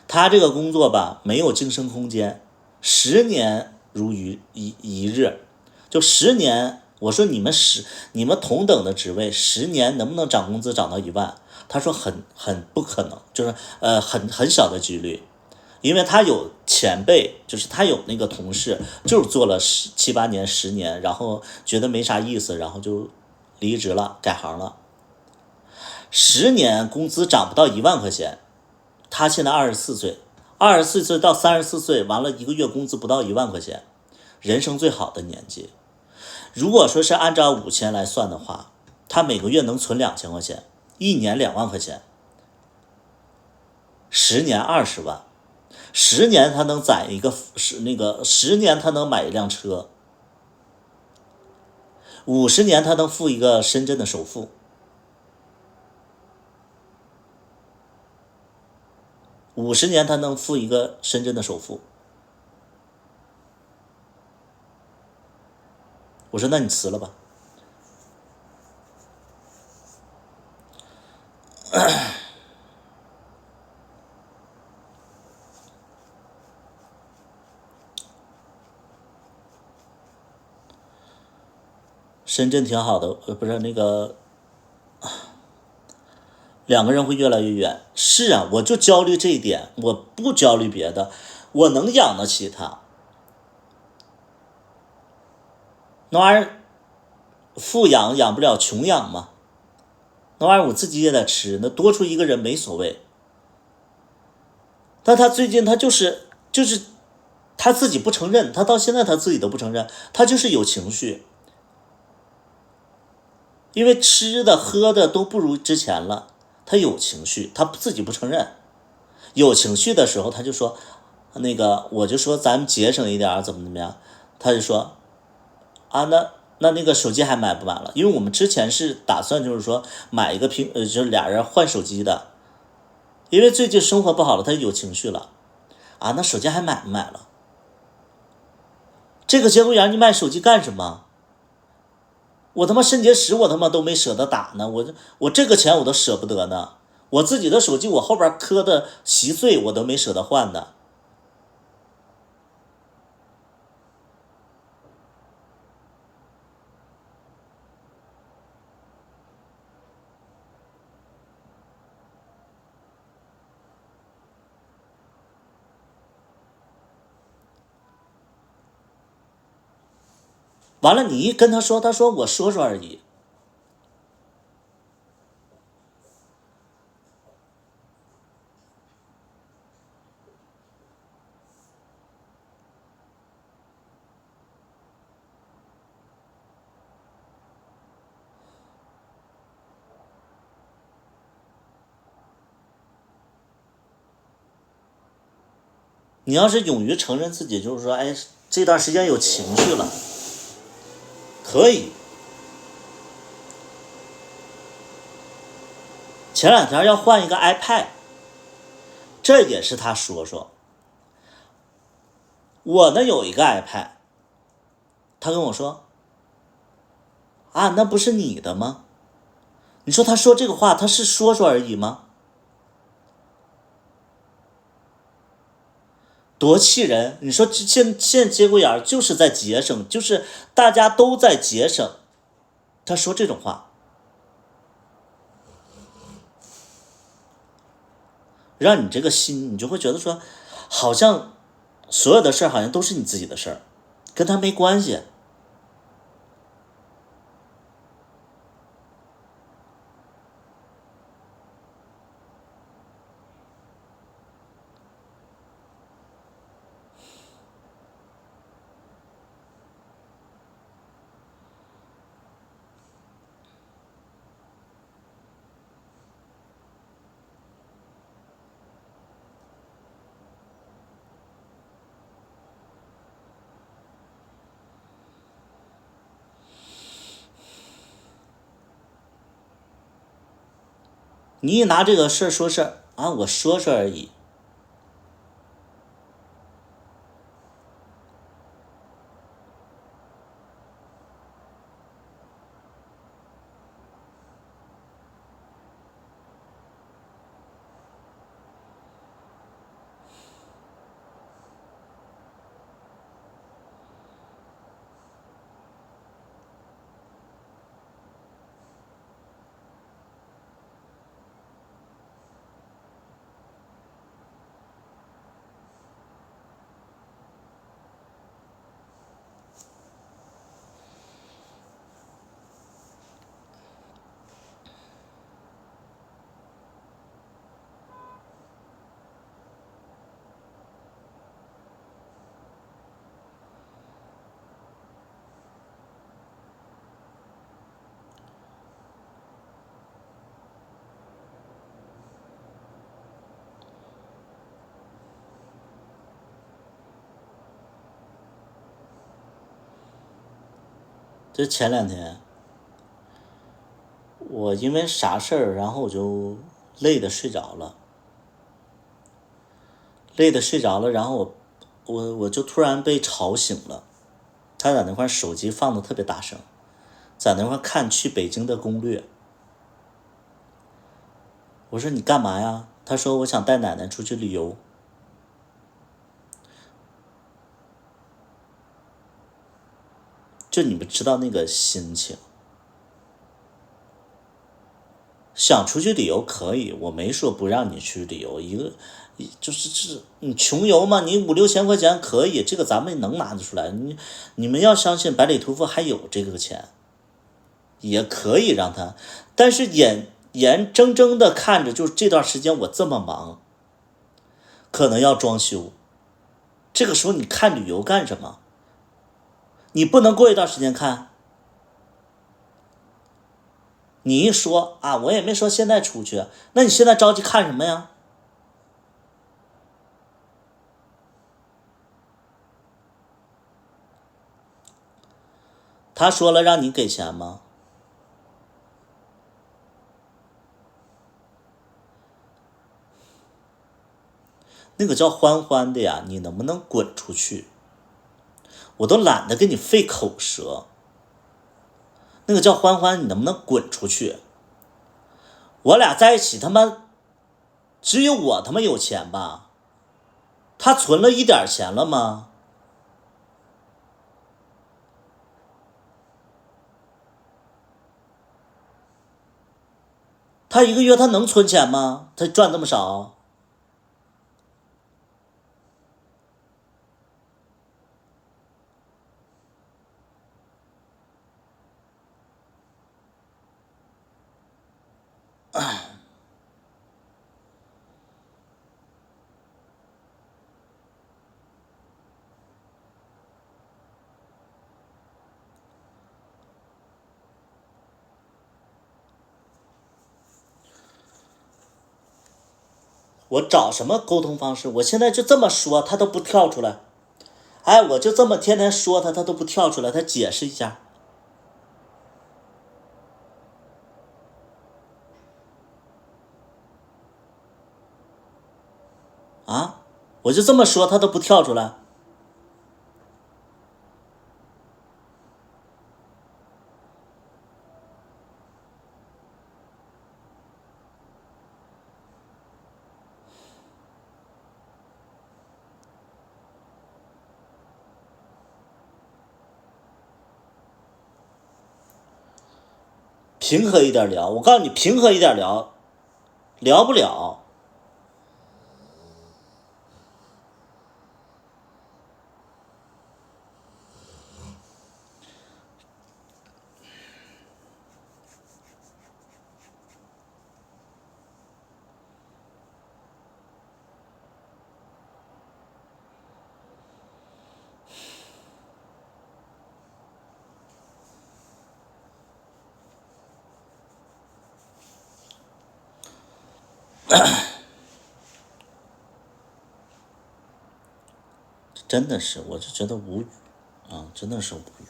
他这个工作吧，没有晋升空间，10年如一日，就10年。我说你们同等的职位，10年能不能涨工资涨到1万？他说很不可能，就是很小的几率。因为他有前辈，就是他有那个同事，就是做了7、8年、10年，然后觉得没啥意思，然后就离职了，改行了。10年工资涨不到1万块钱，他现在24岁，24岁到34岁，完了一个月工资不到1万块钱，人生最好的年纪。如果说是按照5000来算的话，他每个月能存2000块钱，一年2万块钱，10年20万。10年他能攒一个10年他能买一辆车，50年他能付一个深圳的首付，50年他能付一个深圳的首付。我说那你辞了吧。深圳挺好的，不是那个两个人会越来越远。是啊，我就焦虑这一点，我不焦虑别的，我能养得起他。那玩意儿富养养不了穷养嘛，那玩意儿我自己也得吃，那多出一个人没所谓。但他最近他就是他自己不承认，他到现在他自己都不承认，他就是有情绪，因为吃的喝的都不如之前了，他有情绪，他自己不承认。有情绪的时候，他就说，我就说咱们节省一点，怎么样？他就说啊，那个手机还买不买了？因为我们之前是打算就是说买一个就是俩人换手机的，因为最近生活不好了，他有情绪了啊，那手机还买不买了？这个节骨眼你买手机干什么？我他妈肾结石我他妈都没舍得打呢，我这个钱我都舍不得呢，我自己的手机我后边磕的稀碎我都没舍得换呢。完了，你一跟他说，他说我说说而已。你要是勇于承认自己，就是说，哎，这段时间有情绪了，可以。前两天要换一个 iPad， 这也是他说说。我呢有一个 iPad， 他跟我说啊，那不是你的吗？你说他说这个话，他是说说而已吗？多气人！你说现节骨眼就是在节省，就是大家都在节省，他说这种话，让你这个心，你就会觉得说，好像所有的事儿好像都是你自己的事儿，跟他没关系。你一拿这个事儿说事儿啊，我说说而已。就前两天，我因为啥事儿，然后我就累的睡着了，然后我就突然被吵醒了。他在那块手机放的特别大声，在那块看去北京的攻略。我说你干嘛呀？他说我想带奶奶出去旅游。就你们知道那个心情，想出去旅游可以，我没说不让你去旅游。就是你穷游嘛，你5、6千块钱可以，这个咱们能拿得出来。你们要相信百里屠夫还有这个钱，也可以让他。但是眼睁睁的看着，就是这段时间我这么忙，可能要装修，这个时候你看旅游干什么？你不能过一段时间看。你一说啊，我也没说现在出去，那你现在着急看什么呀？他说了让你给钱吗？那个叫欢欢的呀，你能不能滚出去？我都懒得跟你费口舌。那个叫欢欢，你能不能滚出去？我俩在一起他妈只有我他妈有钱吧？他存了一点钱了吗？他一个月他能存钱吗？他赚这么少？我找什么沟通方式？我现在就这么说，他都不跳出来。哎，我就这么天天说他，他都不跳出来，他解释一下。啊，我就这么说，他都不跳出来。平和一点聊，我告诉你，平和一点聊，聊不了。真的是，我就觉得无语啊，真的是无语。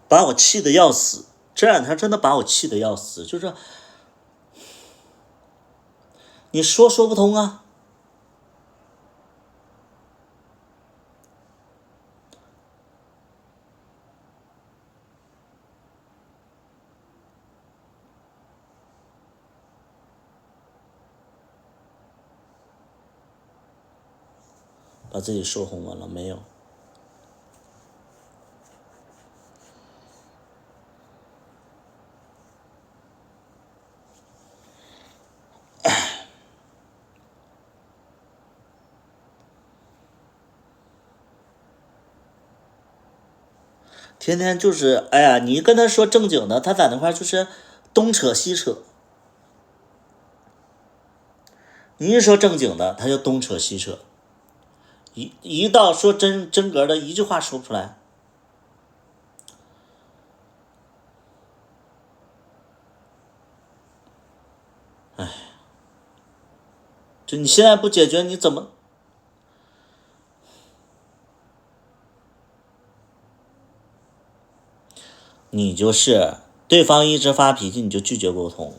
把我气得要死，这两天真的把我气得要死，就是你说不通啊。把自己说红了没有？天天就是，哎呀，你跟他说正经的，他在那块就是东扯西扯。你一说正经的，他就东扯西扯。一到说真格的，一句话说不出来。哎，就你现在不解决，你怎么？你就是对方一直发脾气，你就拒绝沟通。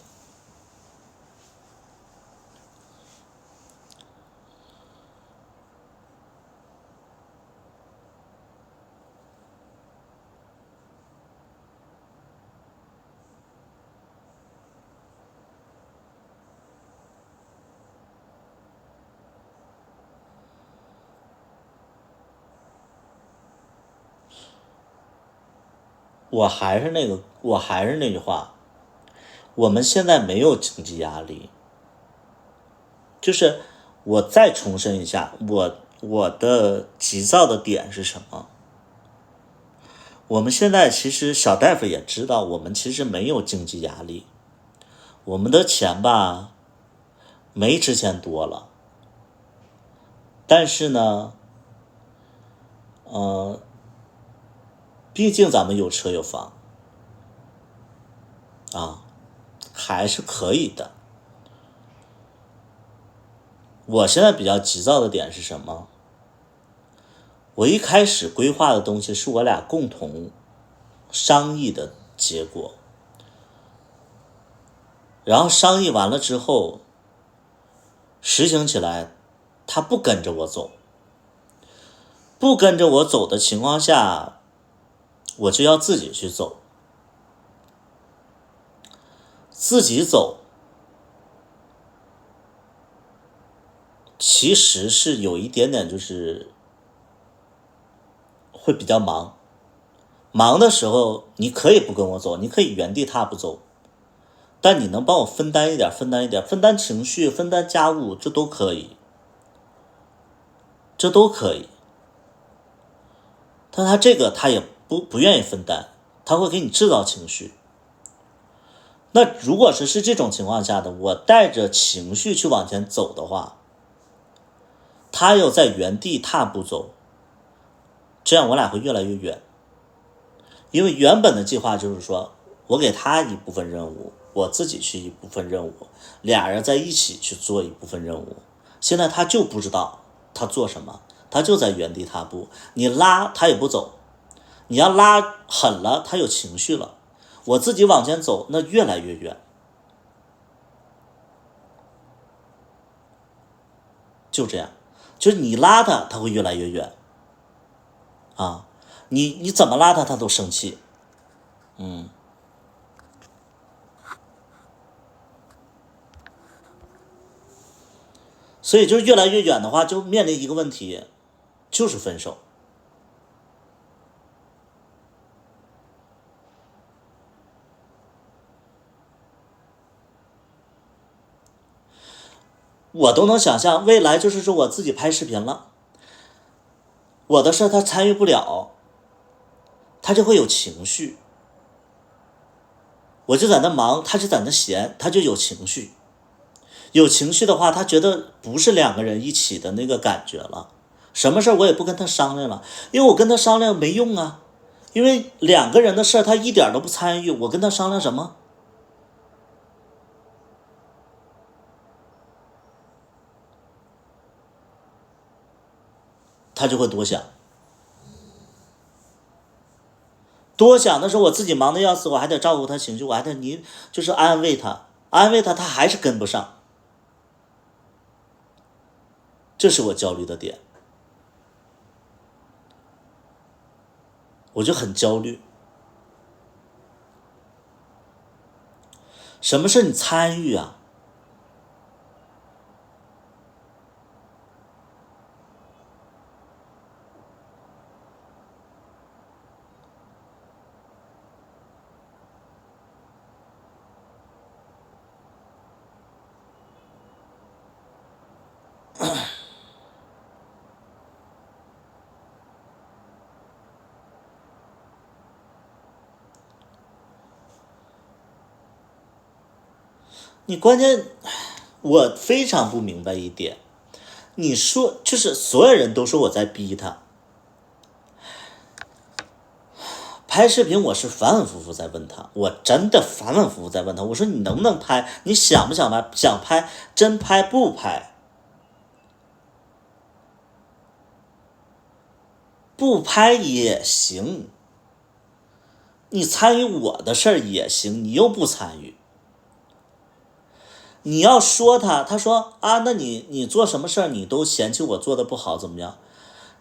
我还是那句话，我们现在没有经济压力。就是我再重申一下，我的急躁的点是什么？我们现在其实小大夫也知道，我们其实没有经济压力，我们的钱吧没之前多了，但是呢，毕竟咱们有车有房啊，还是可以的。我现在比较急躁的点是什么？我一开始规划的东西是我俩共同商议的结果，然后商议完了之后，实行起来，他不跟着我走，不跟着我走的情况下，我就要自己去走，自己走，其实是有一点点就是会比较忙。忙的时候，你可以不跟我走，你可以原地踏步走，但你能帮我分担一点，分担情绪，分担家务，这都可以，这都可以。但他这个他也不愿意分担，他会给你制造情绪。那如果是这种情况下的，我带着情绪去往前走的话，他又在原地踏步走，这样我俩会越来越远。因为原本的计划就是说，我给他一部分任务，我自己去一部分任务，俩人在一起去做一部分任务。现在他就不知道他做什么，他就在原地踏步，你拉他也不走，你要拉狠了他有情绪了，我自己往前走那越来越远，就这样，就是你拉他他会越来越远啊，你怎么拉他他都生气。所以就是越来越远的话，就面临一个问题，就是分手。我都能想象未来就是说我自己拍视频了，我的事他参与不了，他就会有情绪。我就在那忙，他就在那闲，他就有情绪。有情绪的话，他觉得不是两个人一起的那个感觉了。什么事我也不跟他商量了，因为我跟他商量没用啊。因为两个人的事他一点都不参与，我跟他商量什么？他就会多想。多想的时候，我自己忙得要死，我还得照顾他情绪，我还得就是安慰他，安慰他，他还是跟不上，这是我焦虑的点，我就很焦虑。什么是你参与啊？你关键，我非常不明白一点，你说就是所有人都说我在逼他拍视频，我是反反复复在问他，我真的反反复复在问他，我说你能不能拍？你想不想拍？想拍，真拍不拍？不拍也行，你参与我的事儿也行，你又不参与。你要说他，他说啊，那你做什么事儿你都嫌弃我做的不好，怎么样？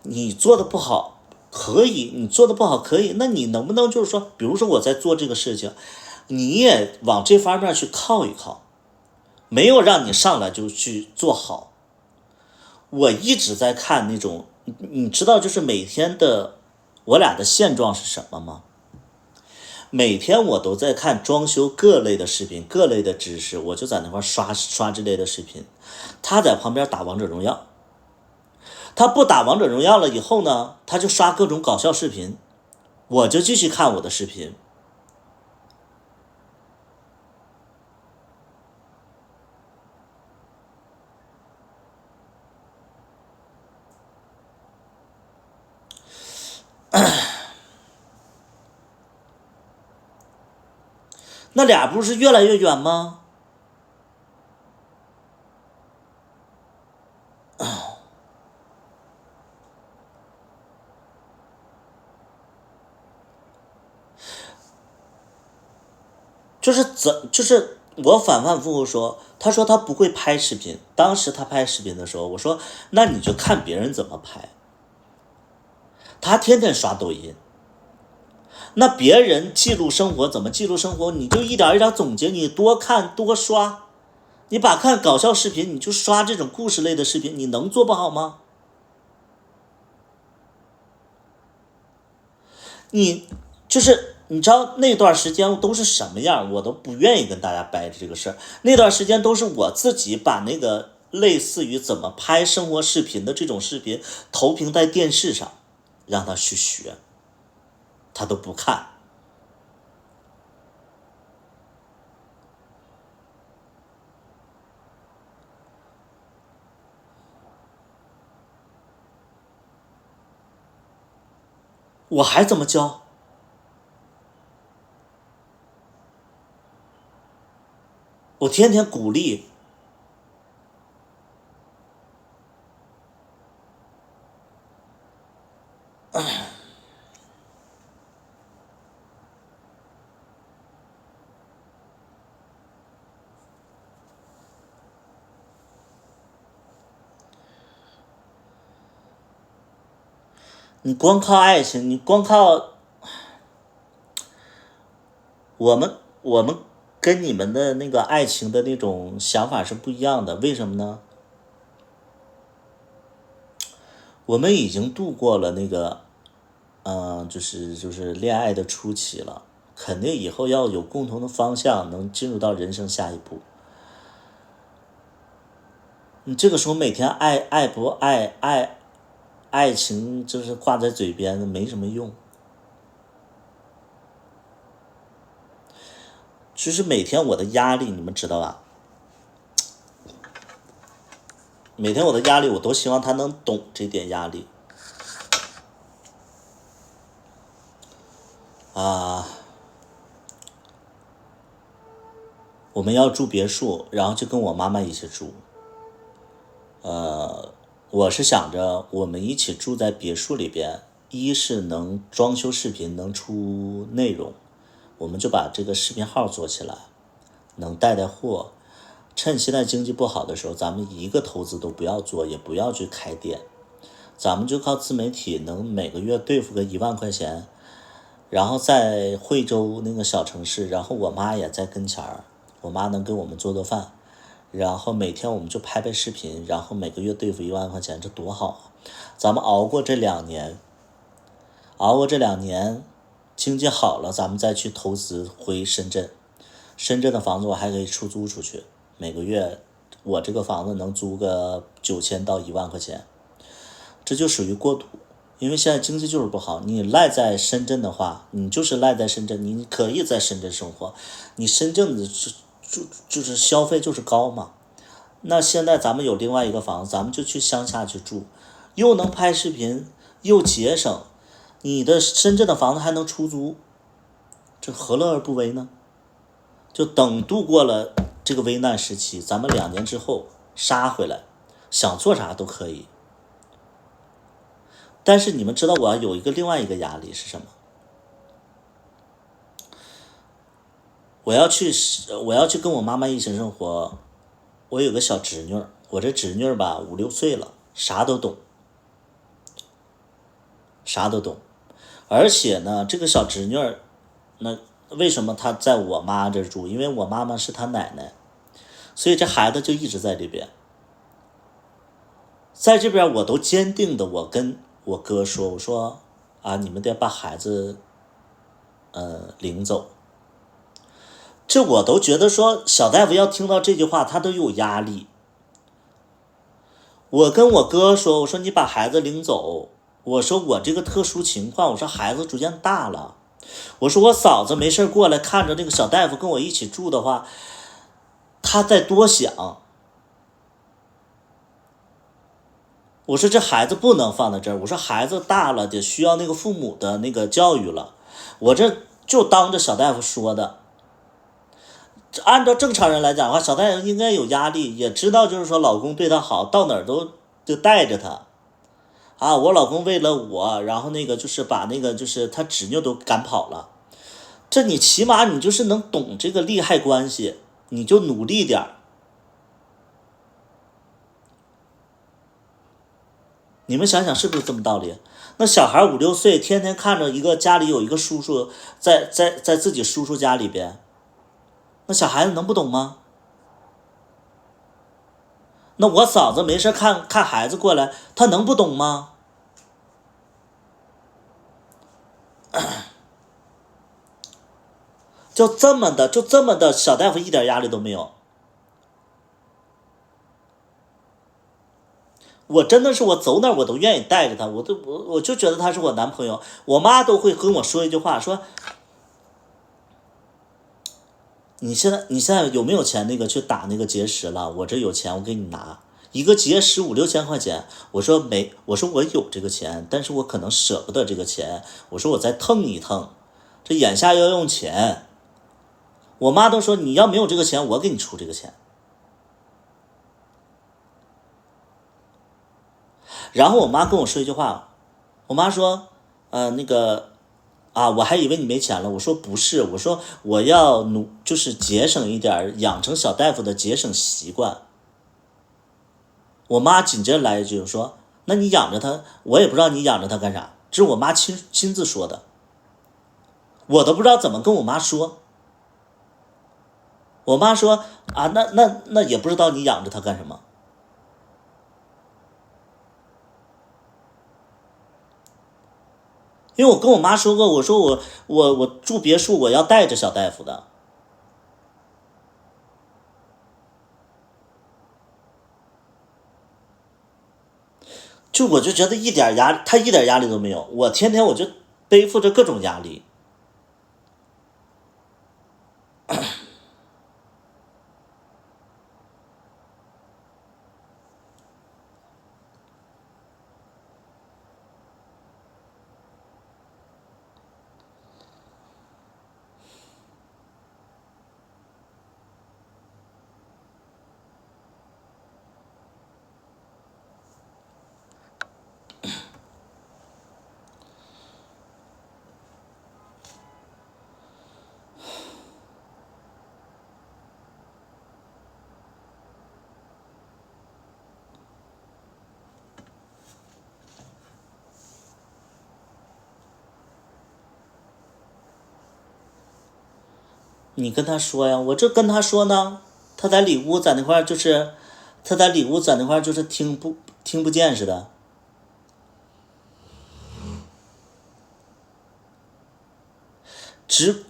你做的不好可以，你做的不好可以，那你能不能就是说，比如说我在做这个事情，你也往这方面去靠一靠，没有让你上来就去做好。我一直在看那种，你知道就是每天的我俩的现状是什么吗？每天我都在看装修各类的视频，各类的知识，我就在那块刷这类的视频。他在旁边打王者荣耀，他不打王者荣耀了以后呢，他就刷各种搞笑视频，我就继续看我的视频。那俩不是越来越远吗？就是我反反复复说，他说他不会拍视频。当时他拍视频的时候，我说那你就看别人怎么拍。他天天刷抖音，那别人记录生活怎么记录生活，你就一点一点总结，你多看多刷。你把看搞笑视频，你就刷这种故事类的视频，你能做不好吗？你就是你知道那段时间都是什么样，我都不愿意跟大家掰这个事儿。那段时间都是我自己把那个类似于怎么拍生活视频的这种视频投屏在电视上，让他去学，他都不看。我还怎么教？我天天鼓励。你光靠爱情，你光靠我们跟你们的那个爱情的那种想法是不一样的，为什么呢？我们已经度过了那个，就是恋爱的初期了，肯定以后要有共同的方向，能进入到人生下一步。你这个时候每天爱不爱情就是挂在嘴边，没什么用。其实每天我的压力，你们知道吧？每天我的压力，我都希望他能懂这点压力。我们要住别墅，然后就跟我妈妈一起住。我是想着我们一起住在别墅里边，一是能装修视频，能出内容，我们就把这个视频号做起来，能带货。趁现在经济不好的时候，咱们一个投资都不要做，也不要去开店，咱们就靠自媒体，能每个月对付个1万块钱，然后在惠州那个小城市，然后我妈也在跟前儿，我妈能给我们做饭，然后每天我们就拍视频，然后每个月对付1万块钱，这多好啊！咱们熬过这2年，经济好了，咱们再去投资回深圳。深圳的房子我还可以出租出去，每个月我这个房子能租个9000到1万块钱，这就属于过渡。因为现在经济就是不好，你赖在深圳的话，你就是赖在深圳，你可以在深圳生活，你深圳的就是消费就是高嘛。那现在咱们有另外一个房子，咱们就去乡下去住，又能拍视频，又节省，你的深圳的房子还能出租，这何乐而不为呢？就等度过了这个危难时期，咱们2年之后杀回来，想做啥都可以。但是你们知道我要有另外一个压力是什么？我要去跟我妈妈一起生活。我有个小侄女，我这侄女吧5、6岁了，啥都懂，而且呢，这个小侄女，那为什么她在我妈这住？因为我妈妈是她奶奶，所以这孩子就一直在这边。在这边我都坚定的，我跟我哥说，我说你们得把孩子领走。这我都觉得说小大夫要听到这句话他都有压力。我跟我哥说，我说你把孩子领走，我说我这个特殊情况，我说孩子逐渐大了，我说我嫂子没事过来看着那个小大夫跟我一起住的话，他再多想。我说这孩子不能放在这儿，我说孩子大了得需要那个父母的那个教育了，我这就当着小大夫说的。按照正常人来讲的话，小大夫应该有压力，也知道就是说老公对她好，到哪儿都就带着她我老公为了我，然后那个就是把那个就是他侄女都赶跑了。这你起码你就是能懂这个利害关系，你就努力点。你们想想是不是这么道理？那小孩5、6岁，天天看着家里有一个叔叔在自己叔叔家里边，那小孩子能不懂吗？那我嫂子没事看孩子过来，她能不懂吗？就这么的，小大夫一点压力都没有。我真的是我走哪儿我都愿意带着他，我就觉得他是我男朋友。我妈都会跟我说一句话，说你现在有没有钱那个去打那个结石了？我这有钱，我给你拿一个结石5、6千块钱。我说没，我说我有这个钱，但是我可能舍不得这个钱。我说我再腾一腾，这眼下要用钱。我妈都说你要没有这个钱，我给你出这个钱。然后我妈跟我说一句话，我妈说，那个我还以为你没钱了。我说不是，我说我要就是节省一点，养成小大夫的节省习惯。我妈紧接着来一句说，那你养着他，我也不知道你养着他干啥，这是我妈亲自说的，我都不知道怎么跟我妈说。我妈说那也不知道你养着他干什么。因为我跟我妈说过，我说我住别墅，我要带着小大夫的。我就觉得他一点压力都没有，我天天我就背负着各种压力。你跟他说呀，我这跟他说呢，他在里屋在那块就是听不见似的。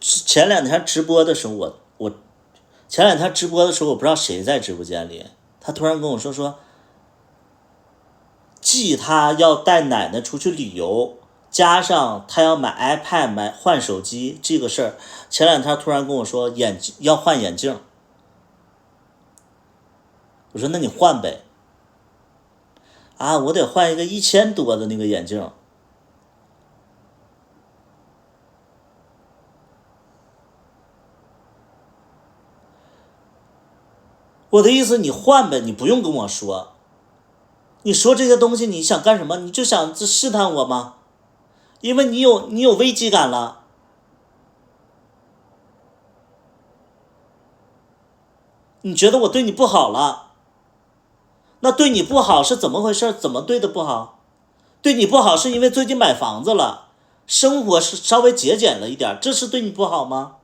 前两天直播的时候，前两天直播的时候，我不知道谁在直播间里，他突然跟我说，继他要带奶奶出去旅游，加上他要买 iPad 换手机这个事儿，前两天突然跟我说要换眼镜。我说那你换呗。我得换一个1000多的那个眼镜。我的意思你换呗，你不用跟我说。你说这些东西你想干什么？你就想试探我吗？因为你有危机感了。你觉得我对你不好了，那对你不好是怎么回事？怎么对的不好？对你不好是因为最近买房子了，生活是稍微节俭了一点，这是对你不好吗？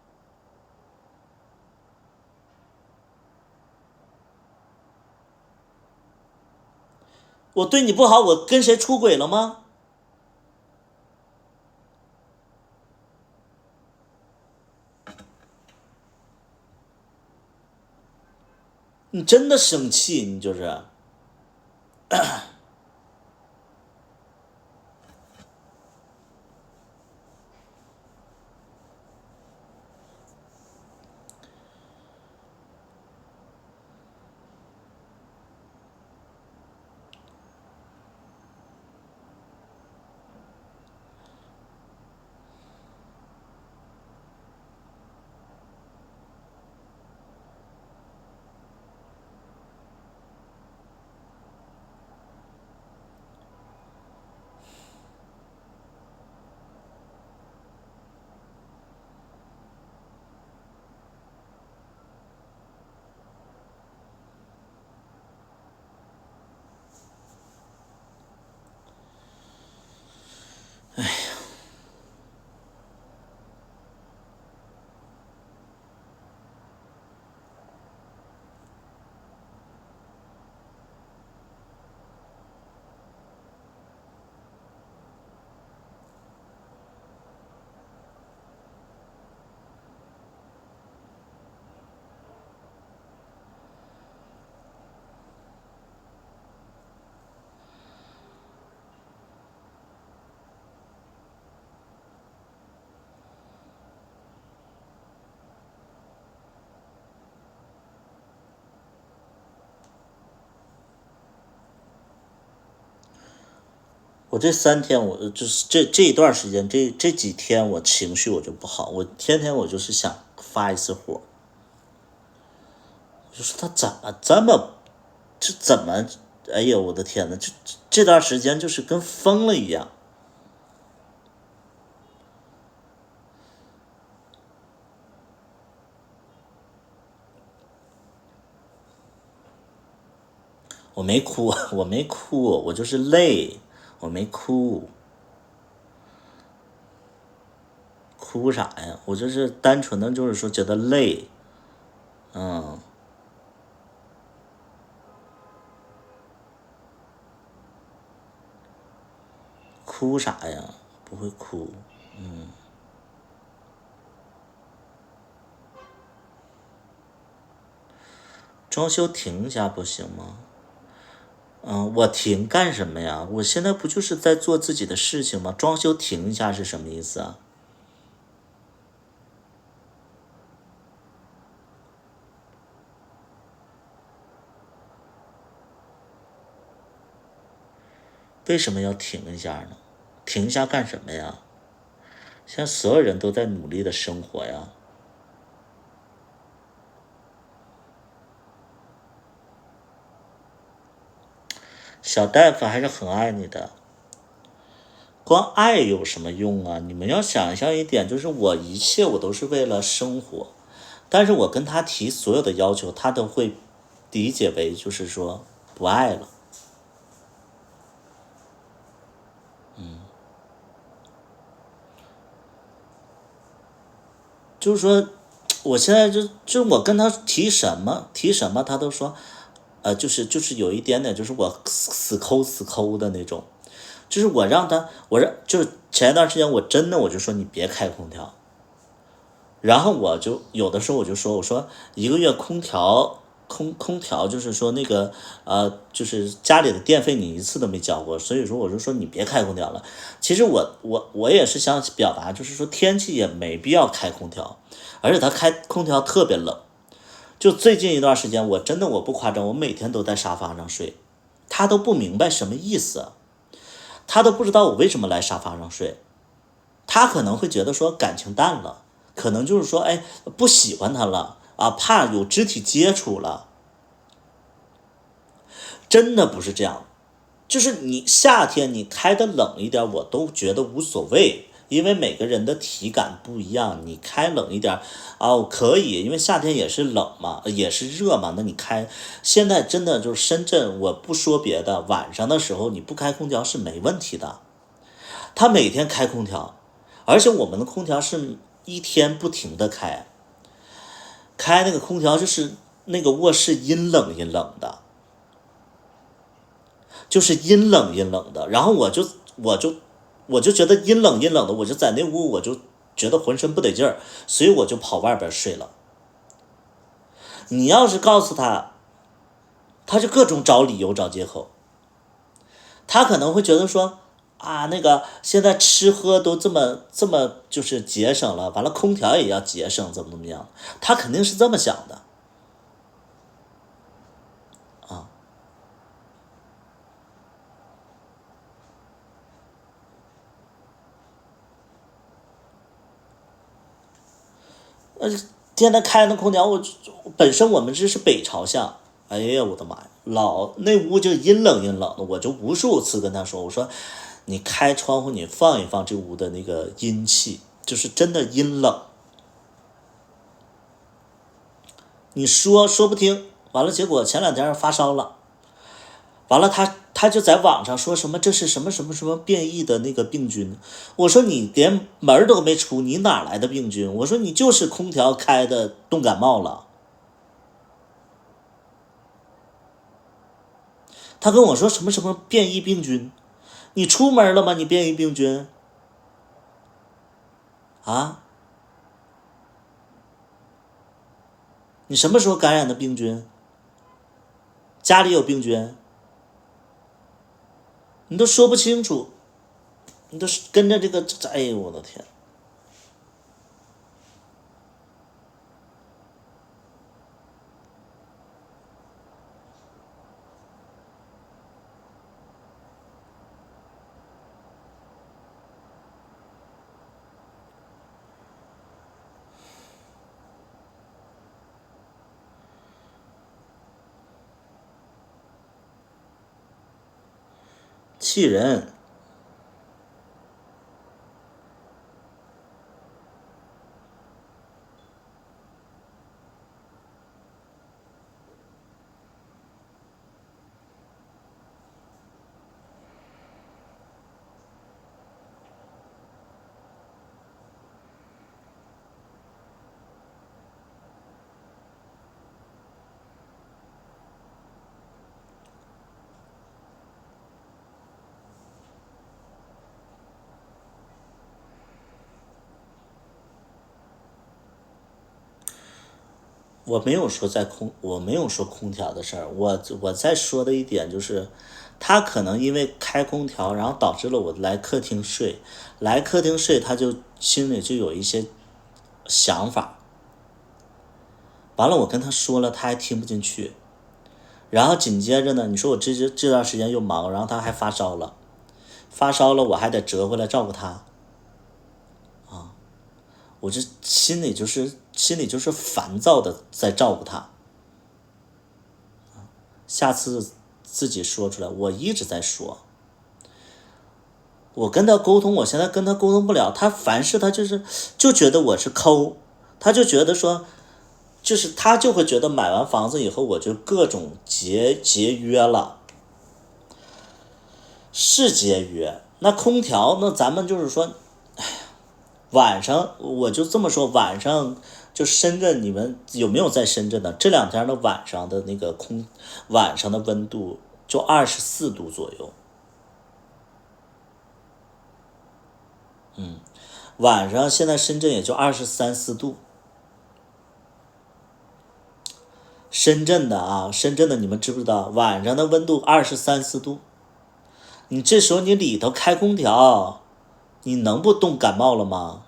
我对你不好，我跟谁出轨了吗？你真的生气，你就是。我这3天我就是这一段时间这几天我情绪我就不好，我天天我就是想发一次火。就说他怎么这么，这怎么，哎呦我的天呐，这段时间就是跟疯了一样。我没哭，我没哭，我就是累，我没哭，哭啥呀？我就是单纯的就是说觉得累，嗯，哭啥呀？不会哭。装修停一下不行吗？我停干什么呀？我现在不就是在做自己的事情吗？装修停一下是什么意思啊？为什么要停一下呢？停一下干什么呀？现在所有人都在努力的生活呀。小大夫还是很爱你的，光爱有什么用啊？你们要想象一点，就是我一切我都是为了生活，但是我跟他提所有的要求，他都会理解为就是说不爱了。就是说，我现在就我跟他提什么，他都说，就是有一点点，就是我死抠的那种，就是就是前一段时间我就说你别开空调，然后我就有的时候我说一个月空调就是说那个就是家里的电费你一次都没交过，所以说我就说你别开空调了。其实我也是想表达，就是说天气也没必要开空调，而且他开空调特别冷。就最近一段时间，我不夸张，我每天都在沙发上睡，他都不明白什么意思，他都不知道我为什么来沙发上睡。他可能会觉得说感情淡了，可能就是说，哎，不喜欢他了啊，怕有肢体接触了。真的不是这样，就是你夏天你开的冷一点，我都觉得无所谓，因为每个人的体感不一样，你开冷一点可以，因为夏天也是冷嘛，也是热嘛，那你开。现在真的就是深圳，我不说别的，晚上的时候你不开空调是没问题的，他每天开空调，而且我们的空调是一天不停的开那个空调就是那个卧室阴冷阴冷的，就是阴冷阴冷的。然后我就觉得阴冷阴冷的，我就在那屋我就觉得浑身不得劲儿，所以我就跑外边睡了。你要是告诉他，他就各种找理由找借口，他可能会觉得说啊，那个现在吃喝都这么就是节省了，完了空调也要节省，怎么样？他肯定是这么想的。现在开那空调，本身我们这是北朝向，哎呀我的妈呀，那屋就阴冷阴冷的，我就无数次跟他说，我说你开窗户，你放一放这屋的那个阴气，就是真的阴冷。你说不听，完了结果前2天发烧了，完了他就在网上说什么这是什么变异的那个病菌，我说你连门都没出，你哪来的病菌？我说你就是空调开的冻感冒了。他跟我说什么变异病菌，你出门了吗？你变异病菌啊？你什么时候感染的病菌？家里有病菌？你都说不清楚，你都是跟着这个，哎呦我的天！气人。我没有说我没有说空调的事儿，我在说的一点就是，他可能因为开空调，然后导致了我来客厅睡，来客厅睡，他就心里就有一些想法，完了我跟他说了，他还听不进去，然后紧接着呢，你说我这段时间又忙，然后他还发烧了，发烧了我还得折回来照顾他，我这心里就是烦躁的在照顾他。下次自己说出来，我一直在说，我跟他沟通，我现在跟他沟通不了，他凡事他就觉得我是抠，他就觉得说，就是他就会觉得买完房子以后我就各种节约了，是节约。那空调，那咱们就是说，晚上我就这么说，晚上就深圳，你们有没有在深圳呢？这两天的晚上的那个晚上的温度就24度左右，晚上现在深圳也就23、24度。深圳的啊，深圳的你们知不知道？晚上的温度23、24度，你这时候你里头开空调，你能不冻感冒了吗？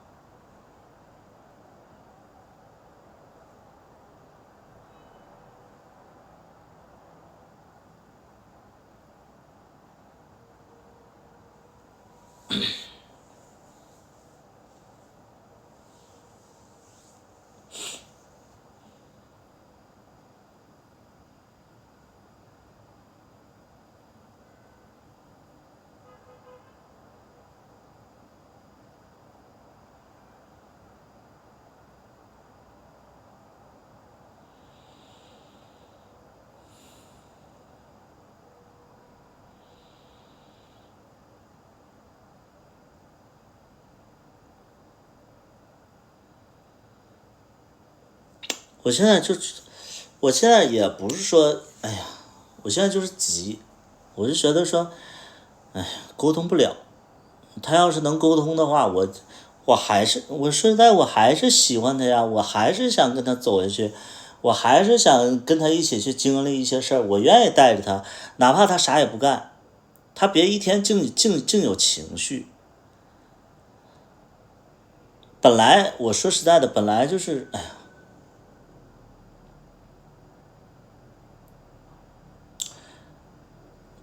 我现在就，我现在也不是说，哎呀，我现在就是急，我就觉得说，哎呀，沟通不了。他要是能沟通的话，我还是我说实在，我还是喜欢他呀，我还是想跟他走下去，我还是想跟他一起去经历一些事儿，我愿意带着他，哪怕他啥也不干，他别一天净有情绪。本来我说实在的，本来就是，哎呀，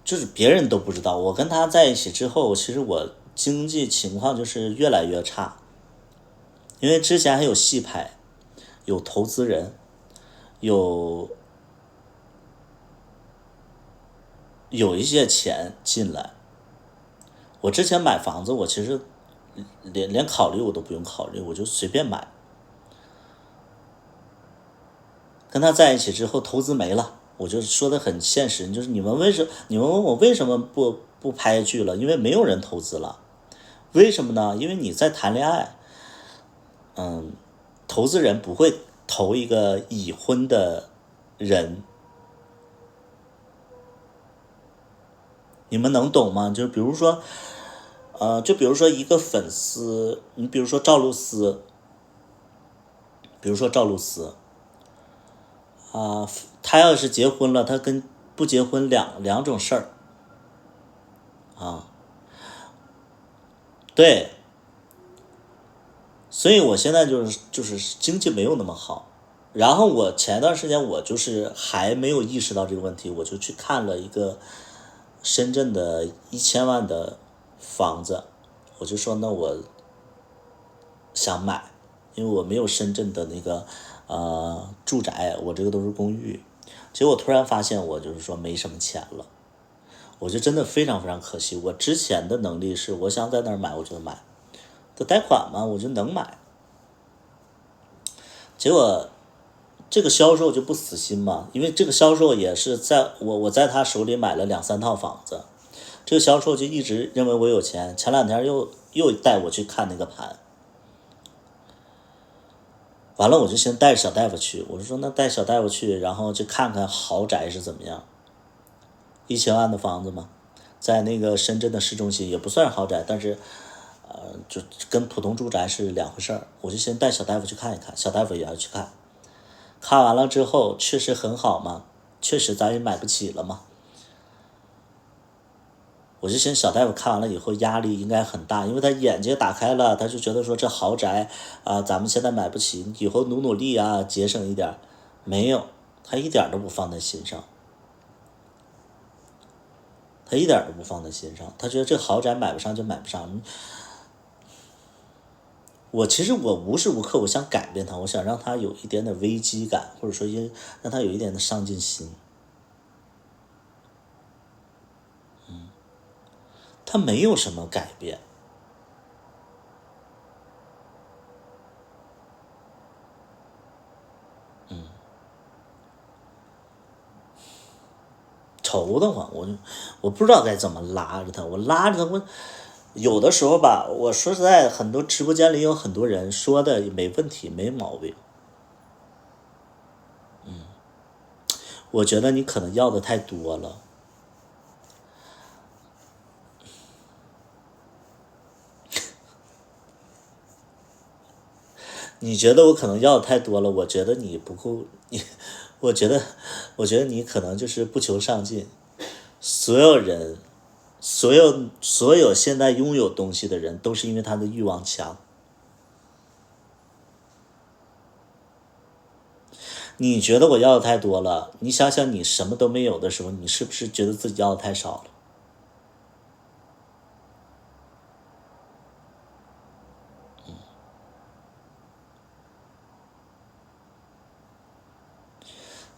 就是别人都不知道，我跟他在一起之后，其实我经济情况就是越来越差，因为之前还有戏拍，有投资人，有一些钱进来。我之前买房子，我其实连考虑我都不用考虑，我就随便买。跟他在一起之后，投资没了，我就说的很现实，就是你们问我为什么不拍剧了？因为没有人投资了。为什么呢？因为你在谈恋爱，投资人不会投一个已婚的人，你们能懂吗？就比如说，一个粉丝，你比如说赵露思，他要是结婚了，他跟不结婚两种事儿啊。对，所以我现在就是经济没有那么好，然后我前段时间我就是还没有意识到这个问题，我就去看了一个深圳的1000万的房子，我就说那我想买，因为我没有深圳的那个住宅，我这个都是公寓。结果突然发现我就是说没什么钱了，我就真的非常非常可惜。我之前的能力是，我想在那儿买我就买，这贷款嘛，我就能买。结果这个销售就不死心嘛，因为这个销售也是在我在他手里买了2、3套房子，这个销售就一直认为我有钱。前2天又带我去看那个盘，完了我就先带小大夫去，我就说那带小大夫去，然后去看看豪宅是怎么样。1000万的房子嘛，在那个深圳的市中心，也不算豪宅，但是就跟普通住宅是两回事儿。我就先带小大夫去看一看，小大夫也要去看。看完了之后，确实很好嘛，确实咱也买不起了嘛。我就寻思小大夫看完了以后压力应该很大，因为他眼睛打开了，他就觉得说这豪宅咱们现在买不起，以后努努力啊，节省一点。没有，他一点都不放在心上，他一点都不放在心上，他觉得这豪宅买不上就买不上。其实我无时无刻我想改变他，我想让他有一点点危机感，或者说让他有一点的上进心。他没有什么改变。愁得慌，我不知道该怎么拉着他，我拉着他，有的时候吧，我说实在，很多直播间里有很多人说的没问题，没毛病。我觉得你可能要的太多了。你觉得我可能要的太多了，我觉得你不够，我觉得，你可能就是不求上进。所有人，所有现在拥有东西的人，都是因为他的欲望强。你觉得我要的太多了，你想想你什么都没有的时候，你是不是觉得自己要的太少了？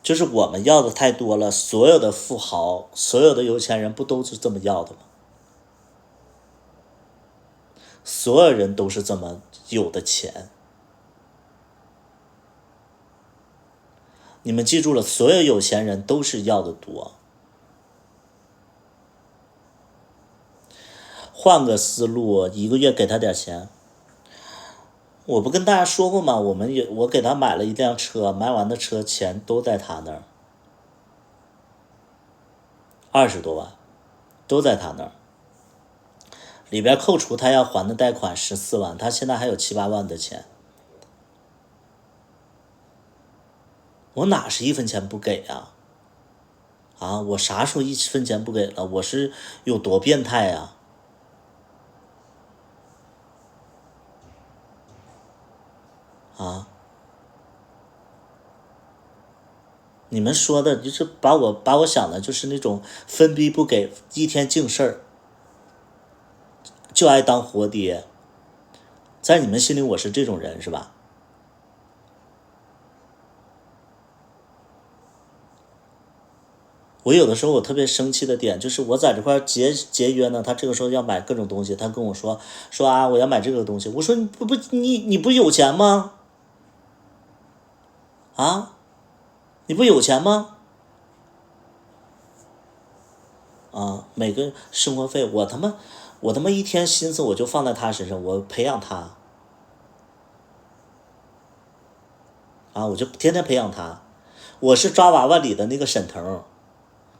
就是我们要的太多了，所有的富豪，所有的有钱人不都是这么要的吗？所有人都是这么有的钱。你们记住了，所有有钱人都是要的多。换个思路，一个月给他点钱。我不跟大家说过吗？我给他买了一辆车，买完的车钱都在他那儿，20多万都在他那儿，里边扣除他要还的贷款14万，他现在还有7、8万的钱。我哪是一分钱不给啊？我啥时候一分钱不给了？我是有多变态啊？你们说的就是把我想的就是那种分逼不给，一天净事儿，就爱当活爹。在你们心里我是这种人是吧？我有的时候我特别生气的点就是我在这块节约呢，他这个时候要买各种东西，他跟我说我要买这个东西，我说你不有钱吗？你不有钱吗？每个生活费我他妈一天心思我就放在他身上，我培养他我就天天培养他。我是抓娃娃里的那个沈腾，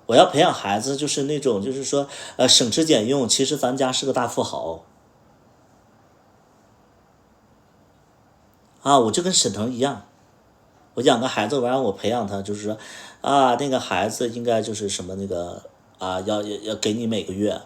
我要培养孩子就是那种就是说省吃俭用，其实咱家是个大富豪我就跟沈腾一样，我养个孩子，完让我培养他，就是说那个孩子应该就是什么那个要给你每个月。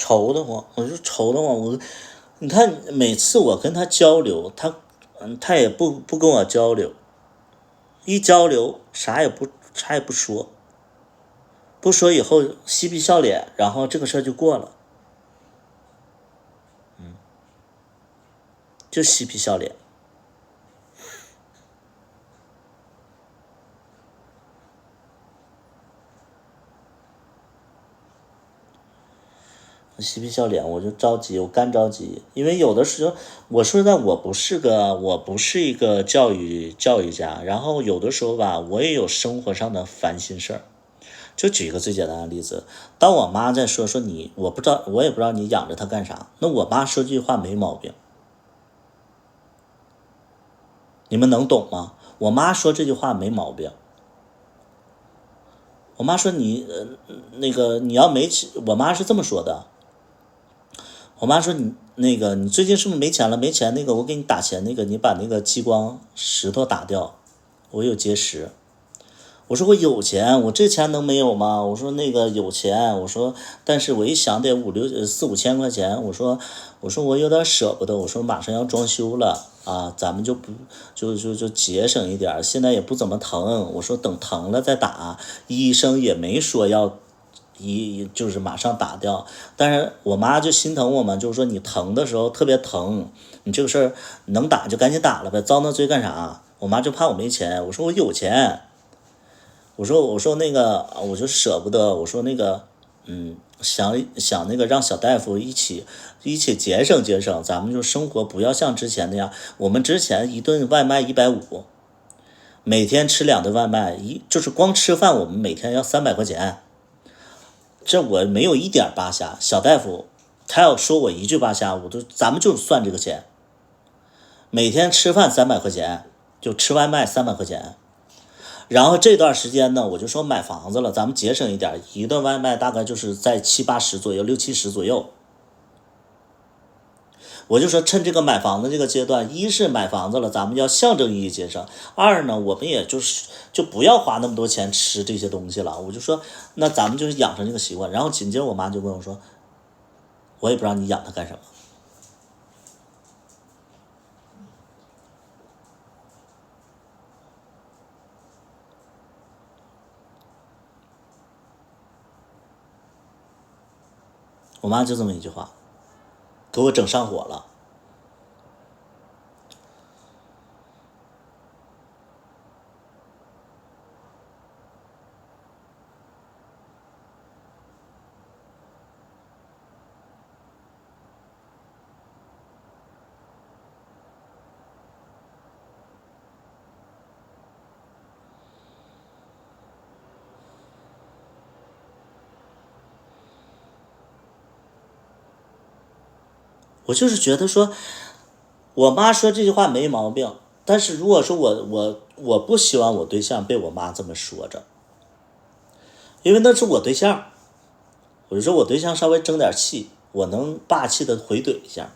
愁得慌，我就愁得慌。你看每次我跟他交流，他也不跟我交流，一交流啥也不说，不说以后嬉皮笑脸，然后这个事儿就过了，就嬉皮笑脸。嬉皮笑脸，我就着急，我干着急，因为有的时候，我说实在，我不是一个教育家，然后有的时候吧，我也有生活上的烦心事儿。就举一个最简单的例子，当我妈在说你，我也不知道你养着她干啥，那我妈说这句话没毛病，你们能懂吗？我妈说这句话没毛病。我妈说你要没钱，我妈是这么说的。我妈说你最近是不是没钱了？没钱我给你打钱，你把那个激光石头打掉，我有结石。我说我有钱，我这钱能没有吗？我说有钱，我说但是我一想得四五千块钱，我说我有点舍不得，我说马上要装修了啊，咱们就不就节省一点，现在也不怎么疼，我说等疼了再打，医生也没说要就是马上打掉，但是我妈就心疼我嘛，就是说你疼的时候特别疼，你这个事儿能打就赶紧打了呗，遭那罪干啥？我妈就怕我没钱，我说我有钱。我说我就舍不得，我说想让小大夫一起节省节省，咱们就生活不要像之前那样，我们之前一顿外卖150，每天吃2顿外卖，就是光吃饭我们每天要300块钱，这我没有一点扒瞎，小大夫他要说我一句扒瞎，咱们就算这个钱，每天吃饭300块钱，就吃外卖300块钱。然后这段时间呢，我就说买房子了，咱们节省一点，一顿外卖大概就是在70-80左右，60-70左右。我就说趁这个买房子这个阶段，一是买房子了，咱们要象征意义节省；二呢，我们也就不要花那么多钱吃这些东西了。我就说那咱们就是养成这个习惯。然后紧接着我妈就问我说，我也不知道你养它干什么。我妈就这么一句话，给我整上火了。我就是觉得说，我妈说这句话没毛病，但是如果说我不希望我对象被我妈这么说着，因为那是我对象，我就说我对象稍微争点气，我能霸气的回怼一下。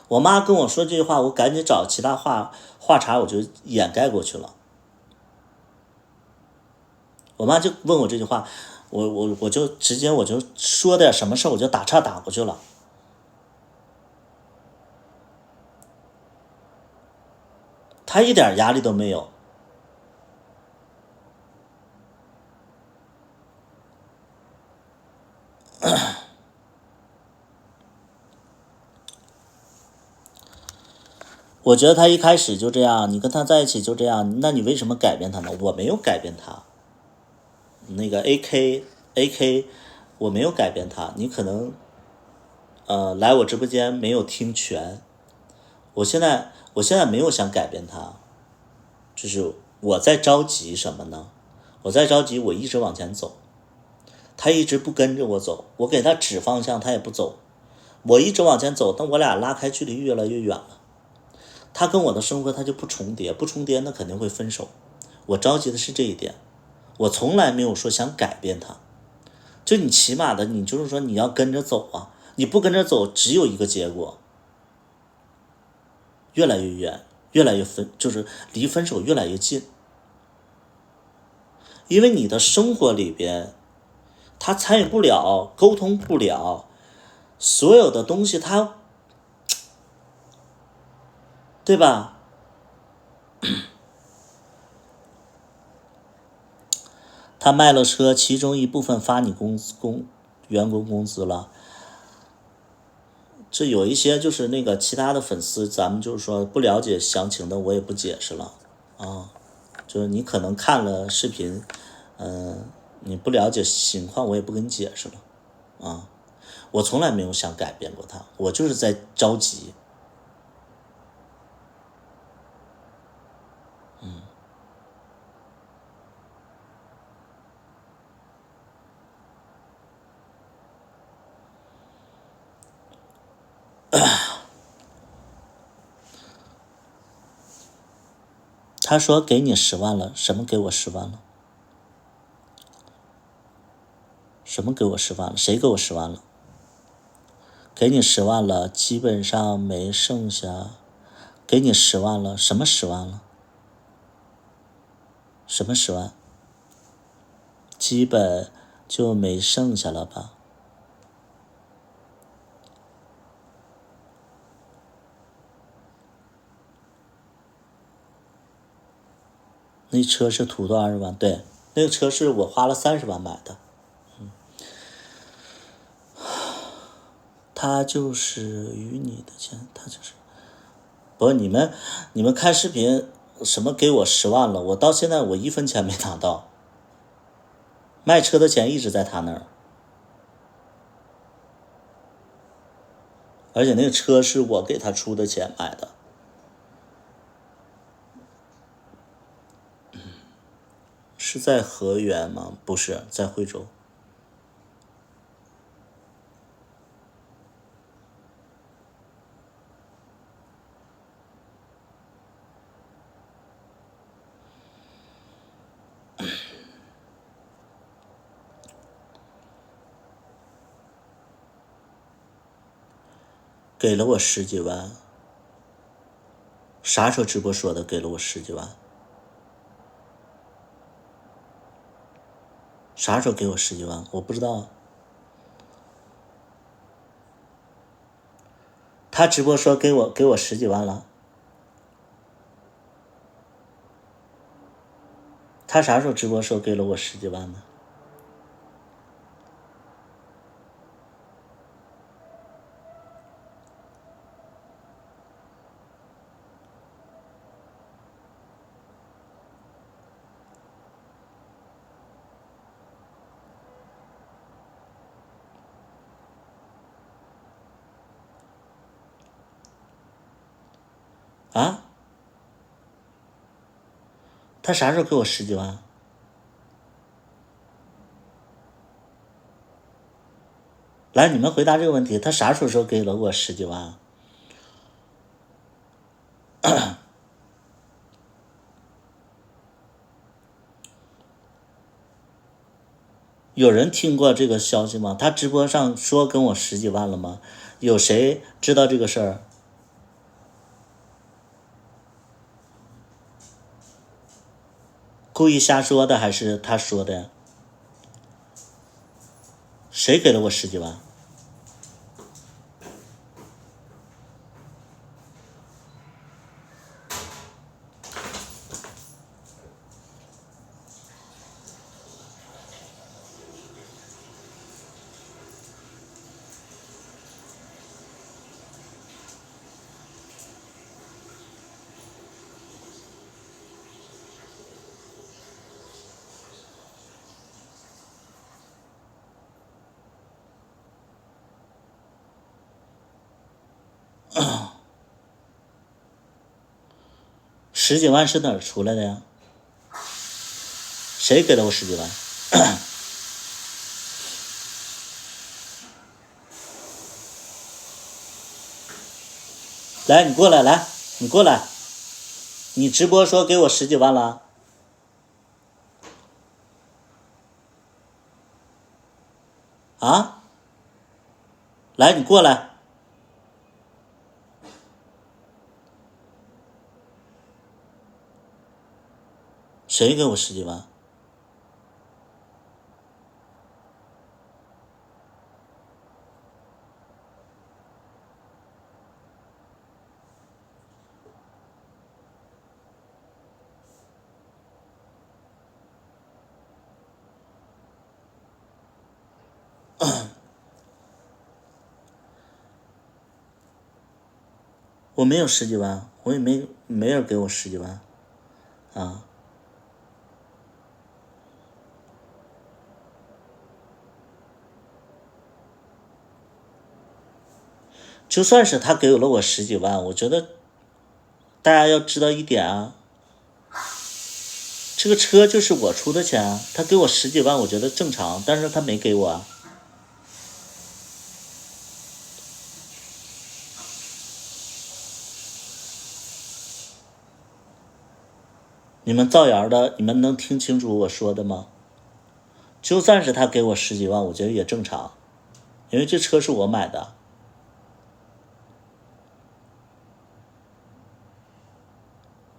我妈跟我说这句话，我赶紧找其他话茬，我就掩盖过去了。我妈就问我这句话，我就直接说点什么事我就打岔打过去了。他一点压力都没有。我觉得他一开始就这样，你跟他在一起就这样，那你为什么改变他呢？我没有改变他。AK，我没有改变他，你可能来我直播间没有听全。我现在没有想改变他，就是我在着急什么呢？我在着急，我一直往前走，他一直不跟着我走，我给他指方向他也不走，我一直往前走，但我俩拉开距离越来越远了。他跟我的生活他就不重叠，不重叠那肯定会分手。我着急的是这一点，我从来没有说想改变他，就你起码的你就是说你要跟着走啊，你不跟着走只有一个结果，越来越远，越来越就是离分手越来越近。因为你的生活里边他参与不了，沟通不了，所有的东西它，对吧？他卖了车，其中一部分发你员工工资了。这有一些就是那个其他的粉丝，咱们就是说不了解详情的，我也不解释了啊。就是你可能看了视频，你不了解情况，我也不跟你解释了啊。我从来没有想改变过他，我就是在着急。他说给你10万了，什么给我10万了？什么给我10万了？谁给我10万了？给你10万了，基本上没剩下。给你10万了，什么10万了？什么10万？基本就没剩下了吧？那车是图多20万？对，那个车是我花了30万买的。他就是与你的钱，他就是不是你们看视频什么给我10万了？我到现在我1分钱没拿到，卖车的钱一直在他那儿，而且那个车是我给他出的钱买的。是在河源吗？不是，在惠州。给了我10几万。啥时候直播说的？给了我10几万？啥时候给我10几万？我不知道。他直播说给我10几万了。他啥时候直播说给了我10几万呢？啊？他啥时候给我10几万？来，你们回答这个问题，他啥时候说给了我10几万？有人听过这个消息吗？他直播上说跟我10几万了吗？有谁知道这个事儿？故意瞎说的还是他说的呀？谁给了我10几万？10几万是哪儿出来的呀？谁给了我10几万？来，你过来，来，你过来。你直播说给我10几万了？啊？来，你过来。谁给我10几万？我没有十几万，我也没人给我十几万啊。就算是他给了我十几万，我觉得大家要知道一点啊，这个车就是我出的钱啊，他给我十几万，我觉得正常，但是他没给我啊。你们造谣的，你们能听清楚我说的吗？就算是他给我十几万，我觉得也正常，因为这车是我买的。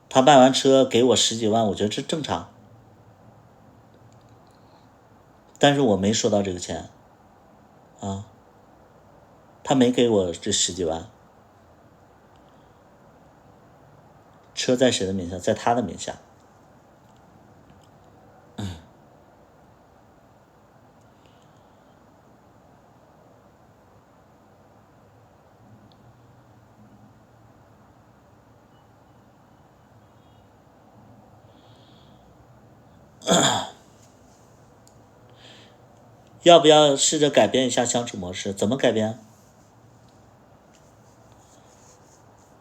他卖完车给我十几万，我觉得这正常，但是我没收到这个钱啊，他没给我这十几万。车在谁的名下？在他的名下。要不要试着改变一下相处模式？怎么改变？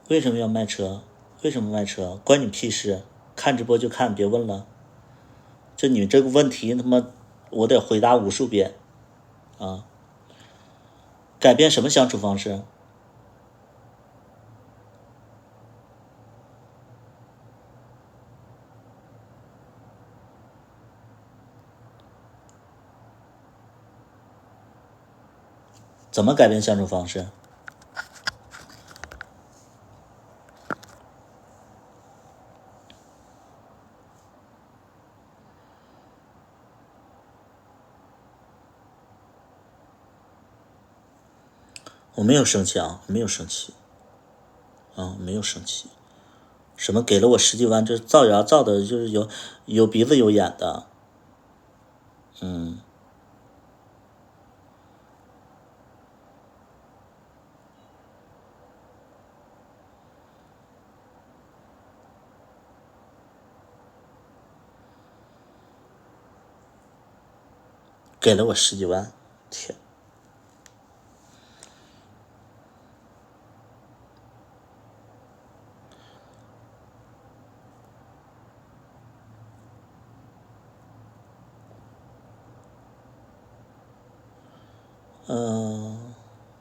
为什么要卖车？为什么卖车？关你屁事！看直播就看，别问了。就你这个问题，他妈我得回答无数遍啊！改变什么相处方式？怎么改变相处方式？我没有生气啊，没有生气啊，没有生气。什么给了我十几万，这造谣造的就是有鼻子有眼的。给了我十几万，天！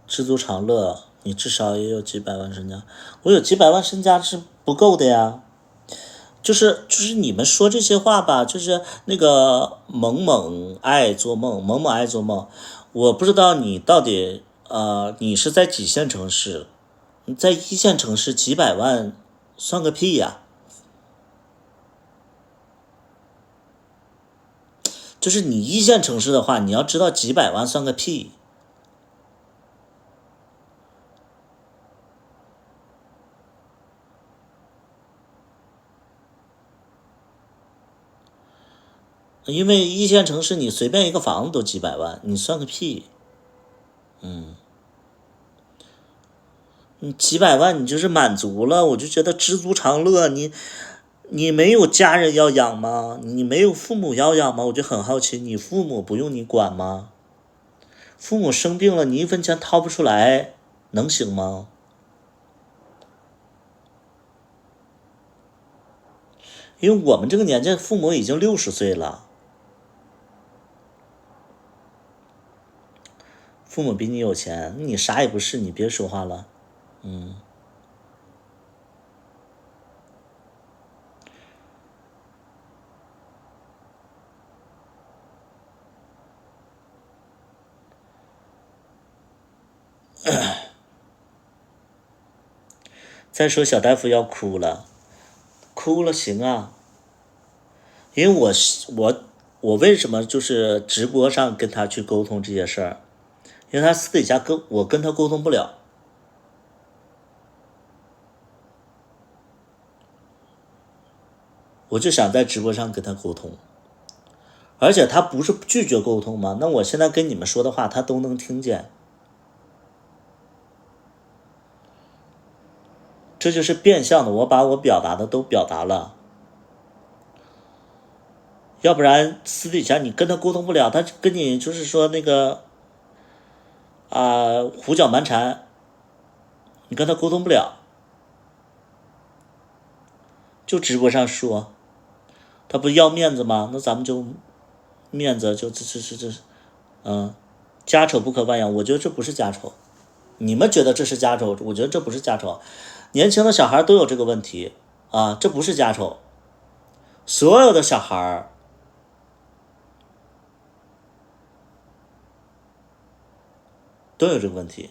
知足常乐，你至少也有几百万身家，我有几百万身家是不够的呀。就是你们说这些话吧，就是那个萌萌爱做梦，萌萌爱做梦。我不知道你到底你是在几线城市？你在一线城市几百万算个屁呀！就是你一线城市的话，你要知道几百万算个屁。因为一线城市你随便一个房子都几百万，你算个屁。你几百万你就是满足了，我就觉得知足常乐。你没有家人要养吗？你没有父母要养吗？我就很好奇，你父母不用你管吗？父母生病了，你一分钱掏不出来，能行吗？因为我们这个年纪，父母已经60岁了，父母比你有钱，你啥也不是，你别说话了。再说小大夫要哭了，哭了行啊，因为我为什么就是直播上跟他去沟通这些事儿？因为他私底下跟他沟通不了，我就想在直播上跟他沟通，而且他不是拒绝沟通吗？那我现在跟你们说的话，他都能听见。这就是变相的，我把我表达的都表达了，要不然私底下你跟他沟通不了，他跟你就是说那个胡搅蛮缠，你跟他沟通不了，就直播上说，他不要面子吗？那咱们就面子就家丑不可外扬，我觉得这不是家丑，你们觉得这是家丑，我觉得这不是家丑，年轻的小孩都有这个问题啊，这不是家丑，所有的小孩都有这个问题，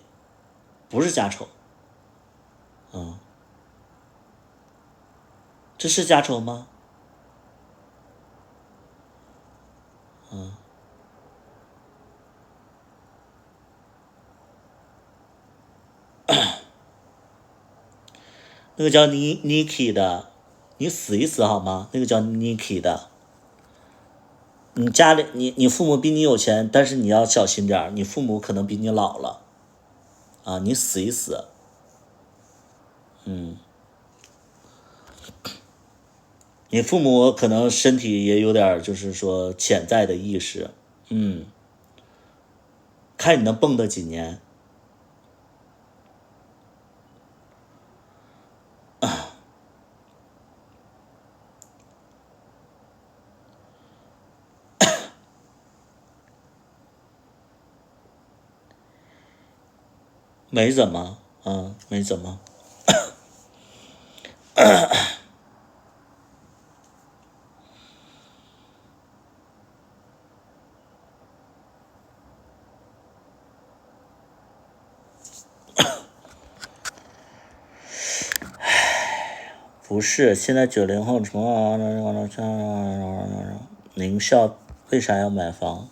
不是家丑，这是家丑吗？那个叫Niki 的，你死一死好吗？那个叫 Niki 的，你家里你父母比你有钱，但是你要小心点，你父母可能比你老了啊，你死一死，你父母可能身体也有点就是说潜在的意识，看你能蹦跶几年。没怎么，没怎么。不是，现在90后什么宁校为啥要买房？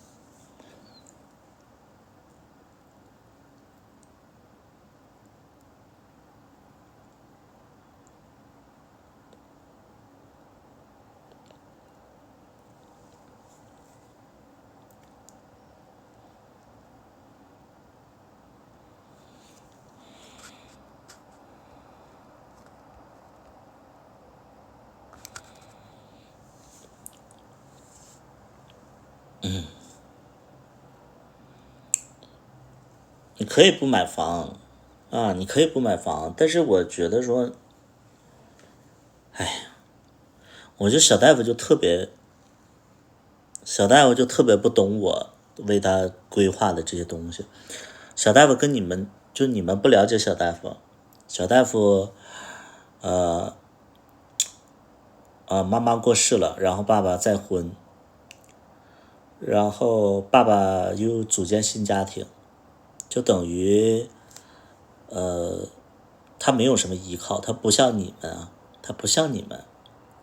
你可以不买房啊，你可以不买房，但是我觉得说，我觉得小大夫就特别不懂我为他规划的这些东西。小大夫跟你们不了解小大夫，小大夫，妈妈过世了，然后爸爸再婚，然后爸爸又组建新家庭，就等于他没有什么依靠，他不像你们啊，他不像你们，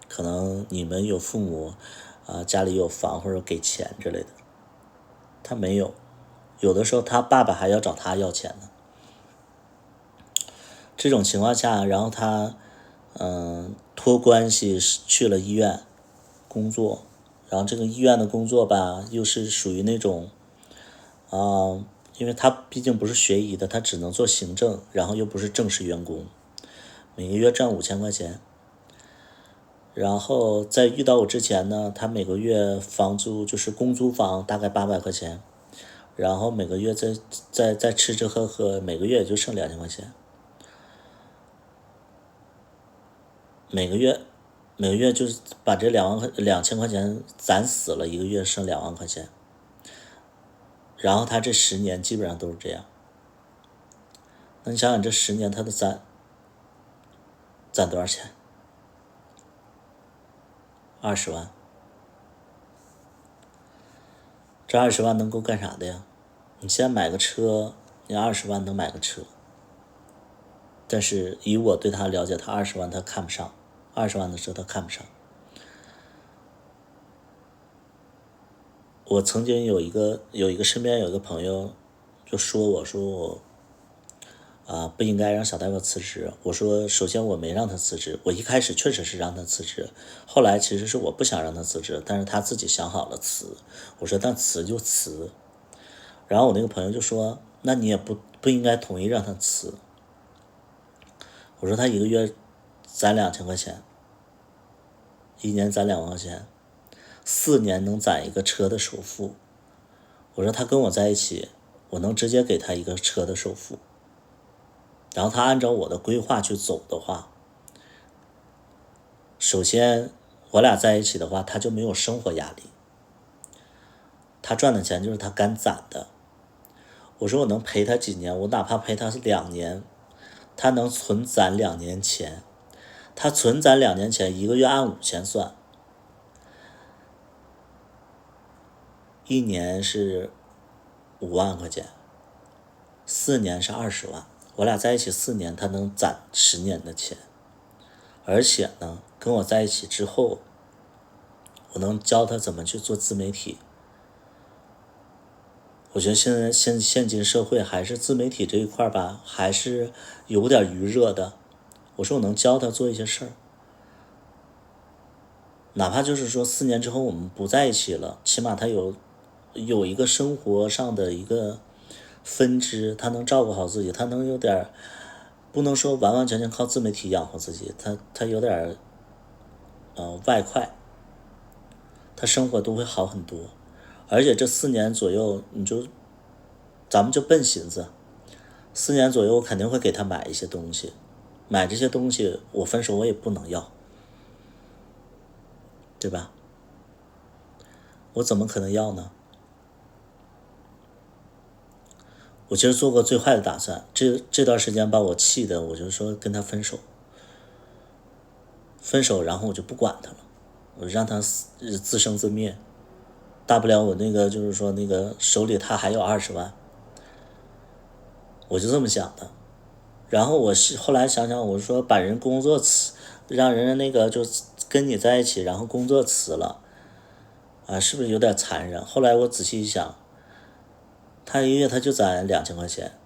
可能你们有父母家里有房或者给钱之类的，他没有，有的时候他爸爸还要找他要钱呢。这种情况下，然后他托关系去了医院工作，然后这个医院的工作吧，又是属于那种因为他毕竟不是学医的，他只能做行政，然后又不是正式员工，每个月赚5000块钱。然后在遇到我之前呢，他每个月房租就是公租房大概800块钱，然后每个月再吃吃喝喝，每个月也就剩2000块钱。每个月就是把这2000块钱攒死了，一个月剩2万块钱。然后他这10年基本上都是这样。那你想想这10年他的攒多少钱？20万。这20万能够干啥的呀？你现在买个车，你20万能买个车，但是以我对他了解，他20万他看不上，20万的车他看不上。我曾经有一个身边有一个朋友就说我不应该让小大夫辞职。我说首先我没让他辞职，我一开始确实是让他辞职，后来其实是我不想让他辞职，但是他自己想好了辞。我说那辞就辞。然后我那个朋友就说那你也不应该同意让他辞。我说他一个月攒2000块钱，一年攒2万块钱，4年能攒一个车的首付。我说他跟我在一起，我能直接给他一个车的首付，然后他按照我的规划去走的话，首先我俩在一起的话，他就没有生活压力，他赚的钱就是他敢攒的。我说我能陪他几年，我哪怕陪他是2年，他能存攒2年钱，他存攒2年钱，一个月按5000算，一年是5万块钱，4年是20万。我俩在一起4年，他能攒10年的钱，而且呢，跟我在一起之后，我能教他怎么去做自媒体。我觉得现在现今社会还是自媒体这一块吧，还是有点余热的。我说我能教他做一些事儿，哪怕就是说4年之后我们不在一起了，起码他有一个生活上的一个分支，他能照顾好自己，他能有点不能说完完全全靠自媒体养活自己，他有点外快，他生活都会好很多。而且这4年左右，咱们就奔寻思，4年左右我肯定会给他买一些东西，买这些东西我分手我也不能要，对吧？我怎么可能要呢？我其实做过最坏的打算，这段时间把我气的，我就说跟他分手，然后我就不管他了，我让他自生自灭，大不了我那个就是说那个手里他还有20万，我就这么想的。然后我后来想想，我说把人工作辞，让人那个就跟你在一起，然后工作辞了，是不是有点残忍？后来我仔细一想，他一个月他就攒2000块钱，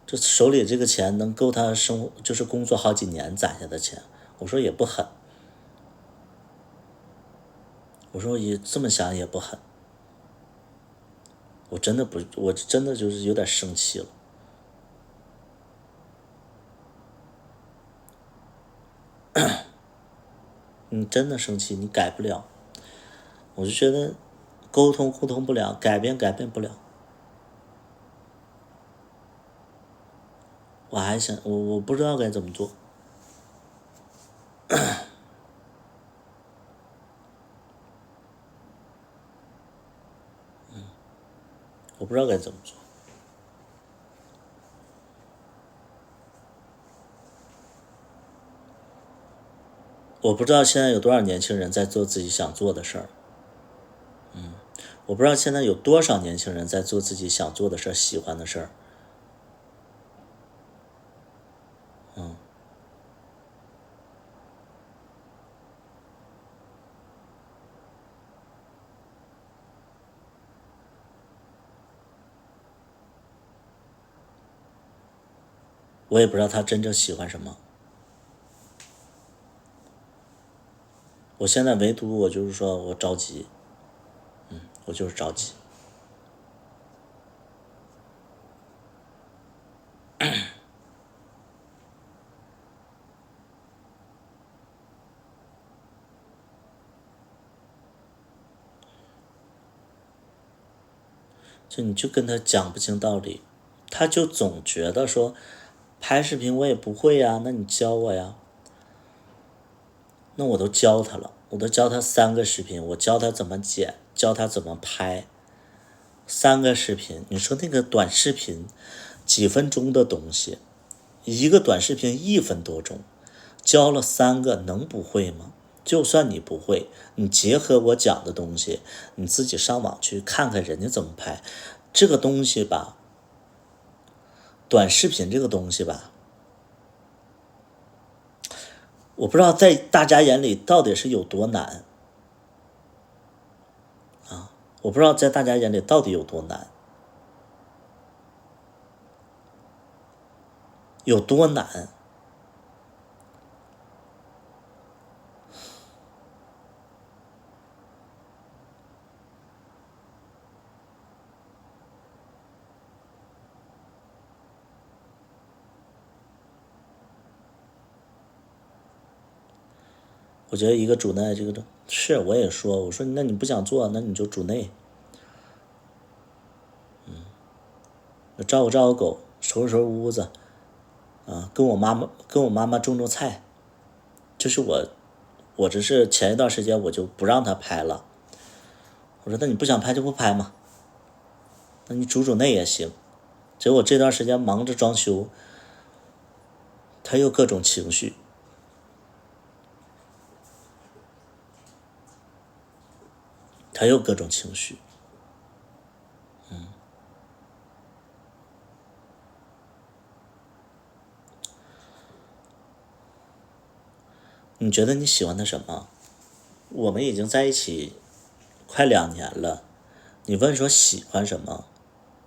这手里这个钱能够他生活，就是工作好几年攒下的钱。我说也不狠，我说也这么想也不狠，我真的不，我真的就是有点生气了。你真的生气，你改不了。我就觉得沟通不了，改变不了。我还想，我不知道该怎么做。我不知道该怎么做。我不知道现在有多少年轻人在做自己想做的事儿。我不知道现在有多少年轻人在做自己想做的事儿、喜欢的事儿。我也不知道他真正喜欢什么。我现在唯独我就是说我着急，我就是着急。就你就跟他讲不清道理，他就总觉得说拍视频我也不会呀，那你教我呀。那我都教他了，我都教他3个视频，我教他怎么剪，教他怎么拍。3个视频，你说那个短视频几分钟的东西，一个短视频1分多钟，教了3个能不会吗？就算你不会，你结合我讲的东西，你自己上网去看看人家怎么拍。这个东西吧，短视频这个东西吧，我不知道在大家眼里到底是有多难啊！我不知道在大家眼里到底有多难，有多难。我觉得一个主内，这个是我也说，我说那你不想做，那你就主内，照顾照顾狗，收拾收拾屋子，跟我妈妈种种菜。就是我这是前一段时间我就不让他拍了，我说那你不想拍就不拍嘛，那你主内也行。结果这段时间忙着装修，他又各种情绪，你觉得你喜欢他什么？我们已经在一起快2年了，你问说喜欢什么，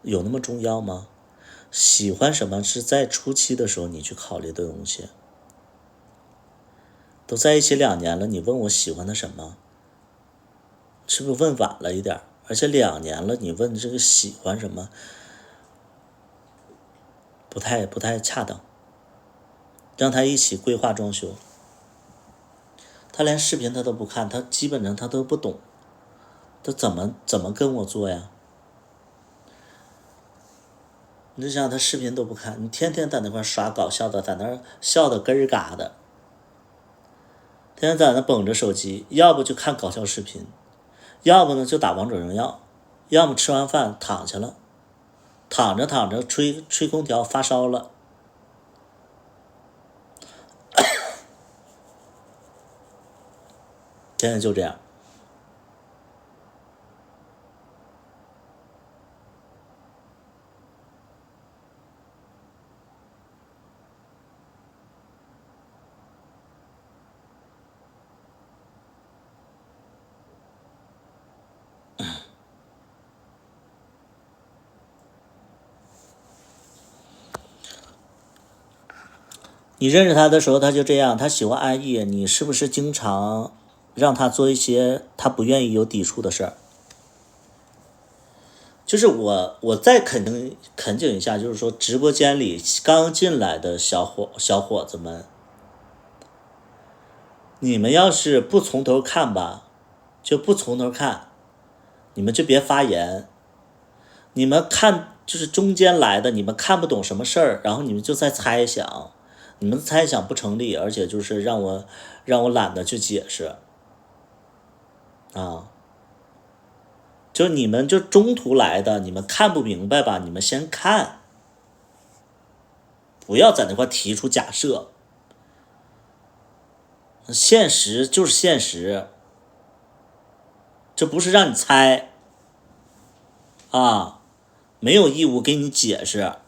有那么重要吗？喜欢什么是在初期的时候你去考虑的东西。都在一起2年了，你问我喜欢他什么，是不是问晚了一点？而且2年了，你问这个喜欢什么，不太恰当。让他一起规划装修，他连视频他都不看，他基本上他都不懂，他怎么跟我做呀？你就想他视频都不看，你天天在那块刷搞笑的，在那笑的根儿嘎的，天天在那捧着手机，要不就看搞笑视频，要不呢就打王者荣耀，要么吃完饭躺下了，躺着吹空调发烧了。现在就这样。你认识他的时候他就这样，他喜欢安逸，你是不是经常让他做一些他不愿意有抵触的事儿？就是我再恳请一下，就是说直播间里刚进来的小伙子们，你们要是不从头看吧，就不从头看，你们就别发言。你们看就是中间来的，你们看不懂什么事儿，然后你们就在猜想，你们猜想不成立，而且就是让我懒得去解释啊。就你们就中途来的，你们看不明白吧？你们先看，不要在那块提出假设。现实就是现实，这不是让你猜啊，没有义务给你解释啊。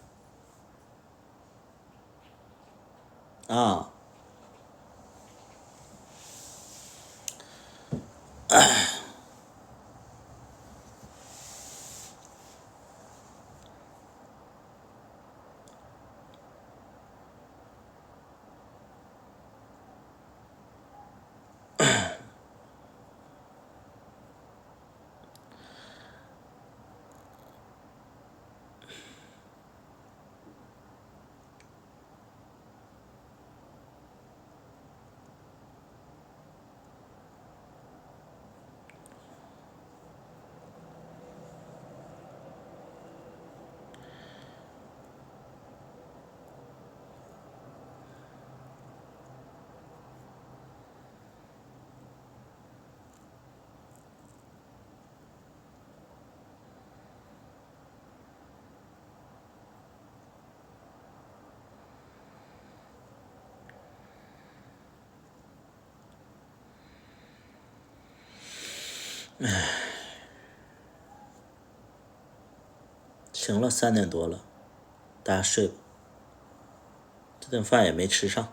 行了，3点多了，大家睡吧，这顿饭也没吃上。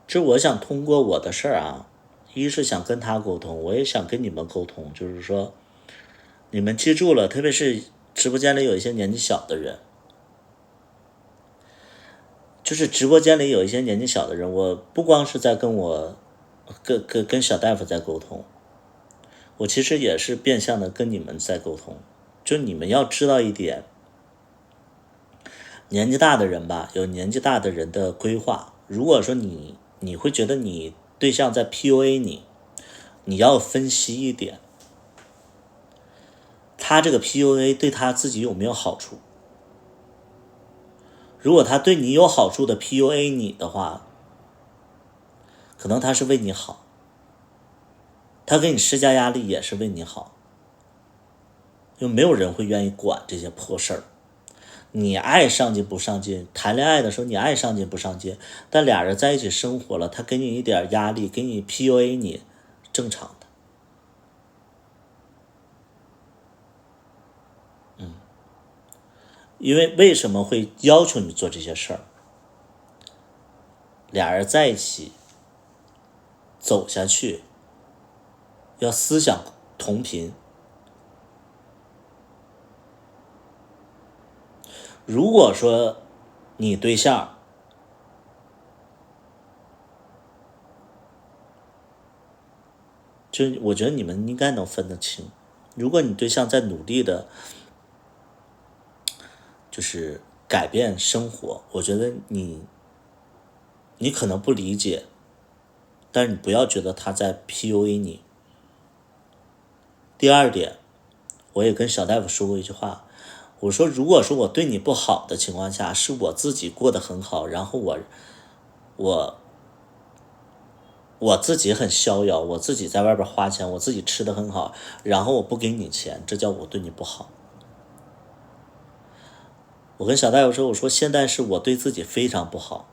这我想通过我的事儿啊，一是想跟他沟通，我也想跟你们沟通，就是说，你们记住了，特别是直播间里有一些年纪小的人，就是直播间里有一些年纪小的人，我不光是在跟小大夫在沟通，我其实也是变相的跟你们在沟通。就你们要知道一点，年纪大的人吧，有年纪大的人的规划。如果说你会觉得你对象在 PUA 你，你要分析一点，他这个 PUA 对他自己有没有好处？如果他对你有好处的 PUA 你的话，可能他是为你好，他给你施加压力也是为你好，因为没有人会愿意管这些破事儿。你爱上进不上进，谈恋爱的时候你爱上进不上进，但俩人在一起生活了，他给你一点压力，给你 PUA 你，正常的。因为什么会要求你做这些事儿？俩人在一起走下去，要思想同频。如果说你对象就我觉得你们应该能分得清，如果你对象在努力的，就是改变生活，我觉得你可能不理解，但是你不要觉得他在 PUA 你。第二点，我也跟小大夫说过一句话，我说如果说我对你不好的情况下，是我自己过得很好，然后我我自己很逍遥，我自己在外边花钱，我自己吃的很好，然后我不给你钱，这叫我对你不好。我跟小大夫说，我说现在是我对自己非常不好，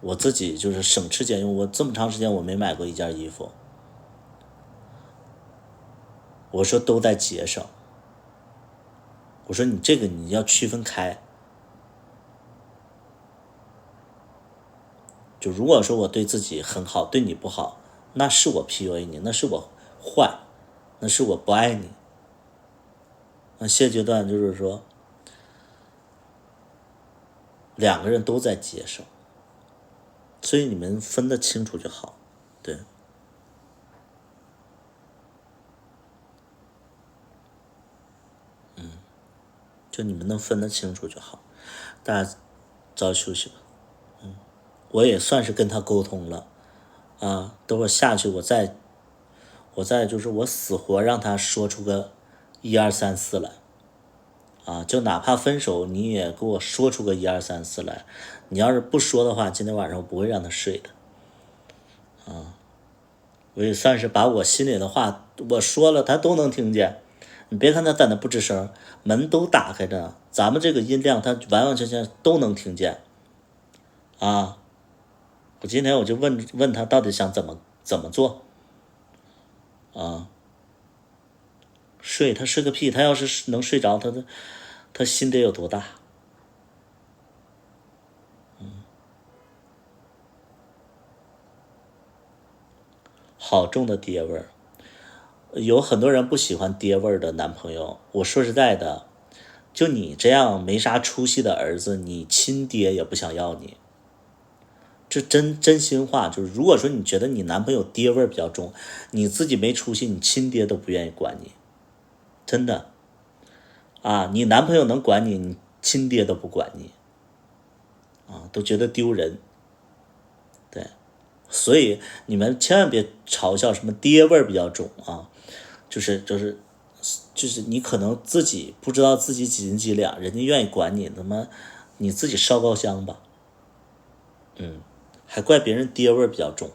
我自己就是省吃俭用，我这么长时间我没买过一件衣服，我说都在节省。我说你这个你要区分开，就如果说我对自己很好，对你不好，那是我 PUA 你，那是我坏，那是我不爱你。那现阶段就是说，两个人都在节省，所以你们分得清楚就好。对，就你们能分得清楚就好。大家早休息吧。我也算是跟他沟通了啊，等会下去我再就是我死活让他说出个1、2、3、4来啊，就哪怕分手你也给我说出个1、2、3、4来。你要是不说的话，今天晚上我不会让他睡的。我也算是把我心里的话我说了，他都能听见。你别看他在那不吱声，门都打开着，咱们这个音量他完完全全都能听见啊。我今天我就问他到底想怎么做啊？睡他睡个屁，他要是能睡着，他心得有多大？好重的爹味儿。有很多人不喜欢爹味儿的男朋友，我说实在的，就你这样没啥出息的儿子，你亲爹也不想要你。这真心话，就是如果说你觉得你男朋友爹味儿比较重，你自己没出息，你亲爹都不愿意管你，真的啊！你男朋友能管你，你亲爹都不管你啊，都觉得丢人。对，所以你们千万别嘲笑什么爹味儿比较重啊，就是你可能自己不知道自己几斤几两，人家愿意管你，他妈你自己烧高香吧。还怪别人爹味儿比较重。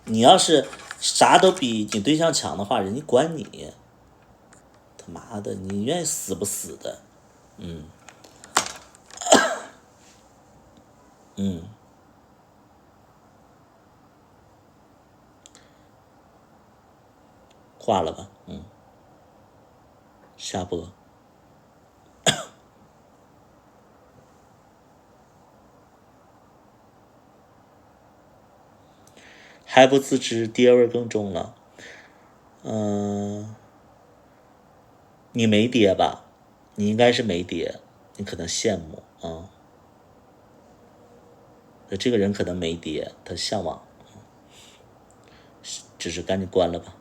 你要是啥都比你对象强的话，人家管你，他妈的，你愿意死不死的？挂了吧，下播。还不自知，爹味儿更重了。你没爹吧？你应该是没爹，你可能羡慕啊。这个人可能没爹，他向往，只是赶紧关了吧。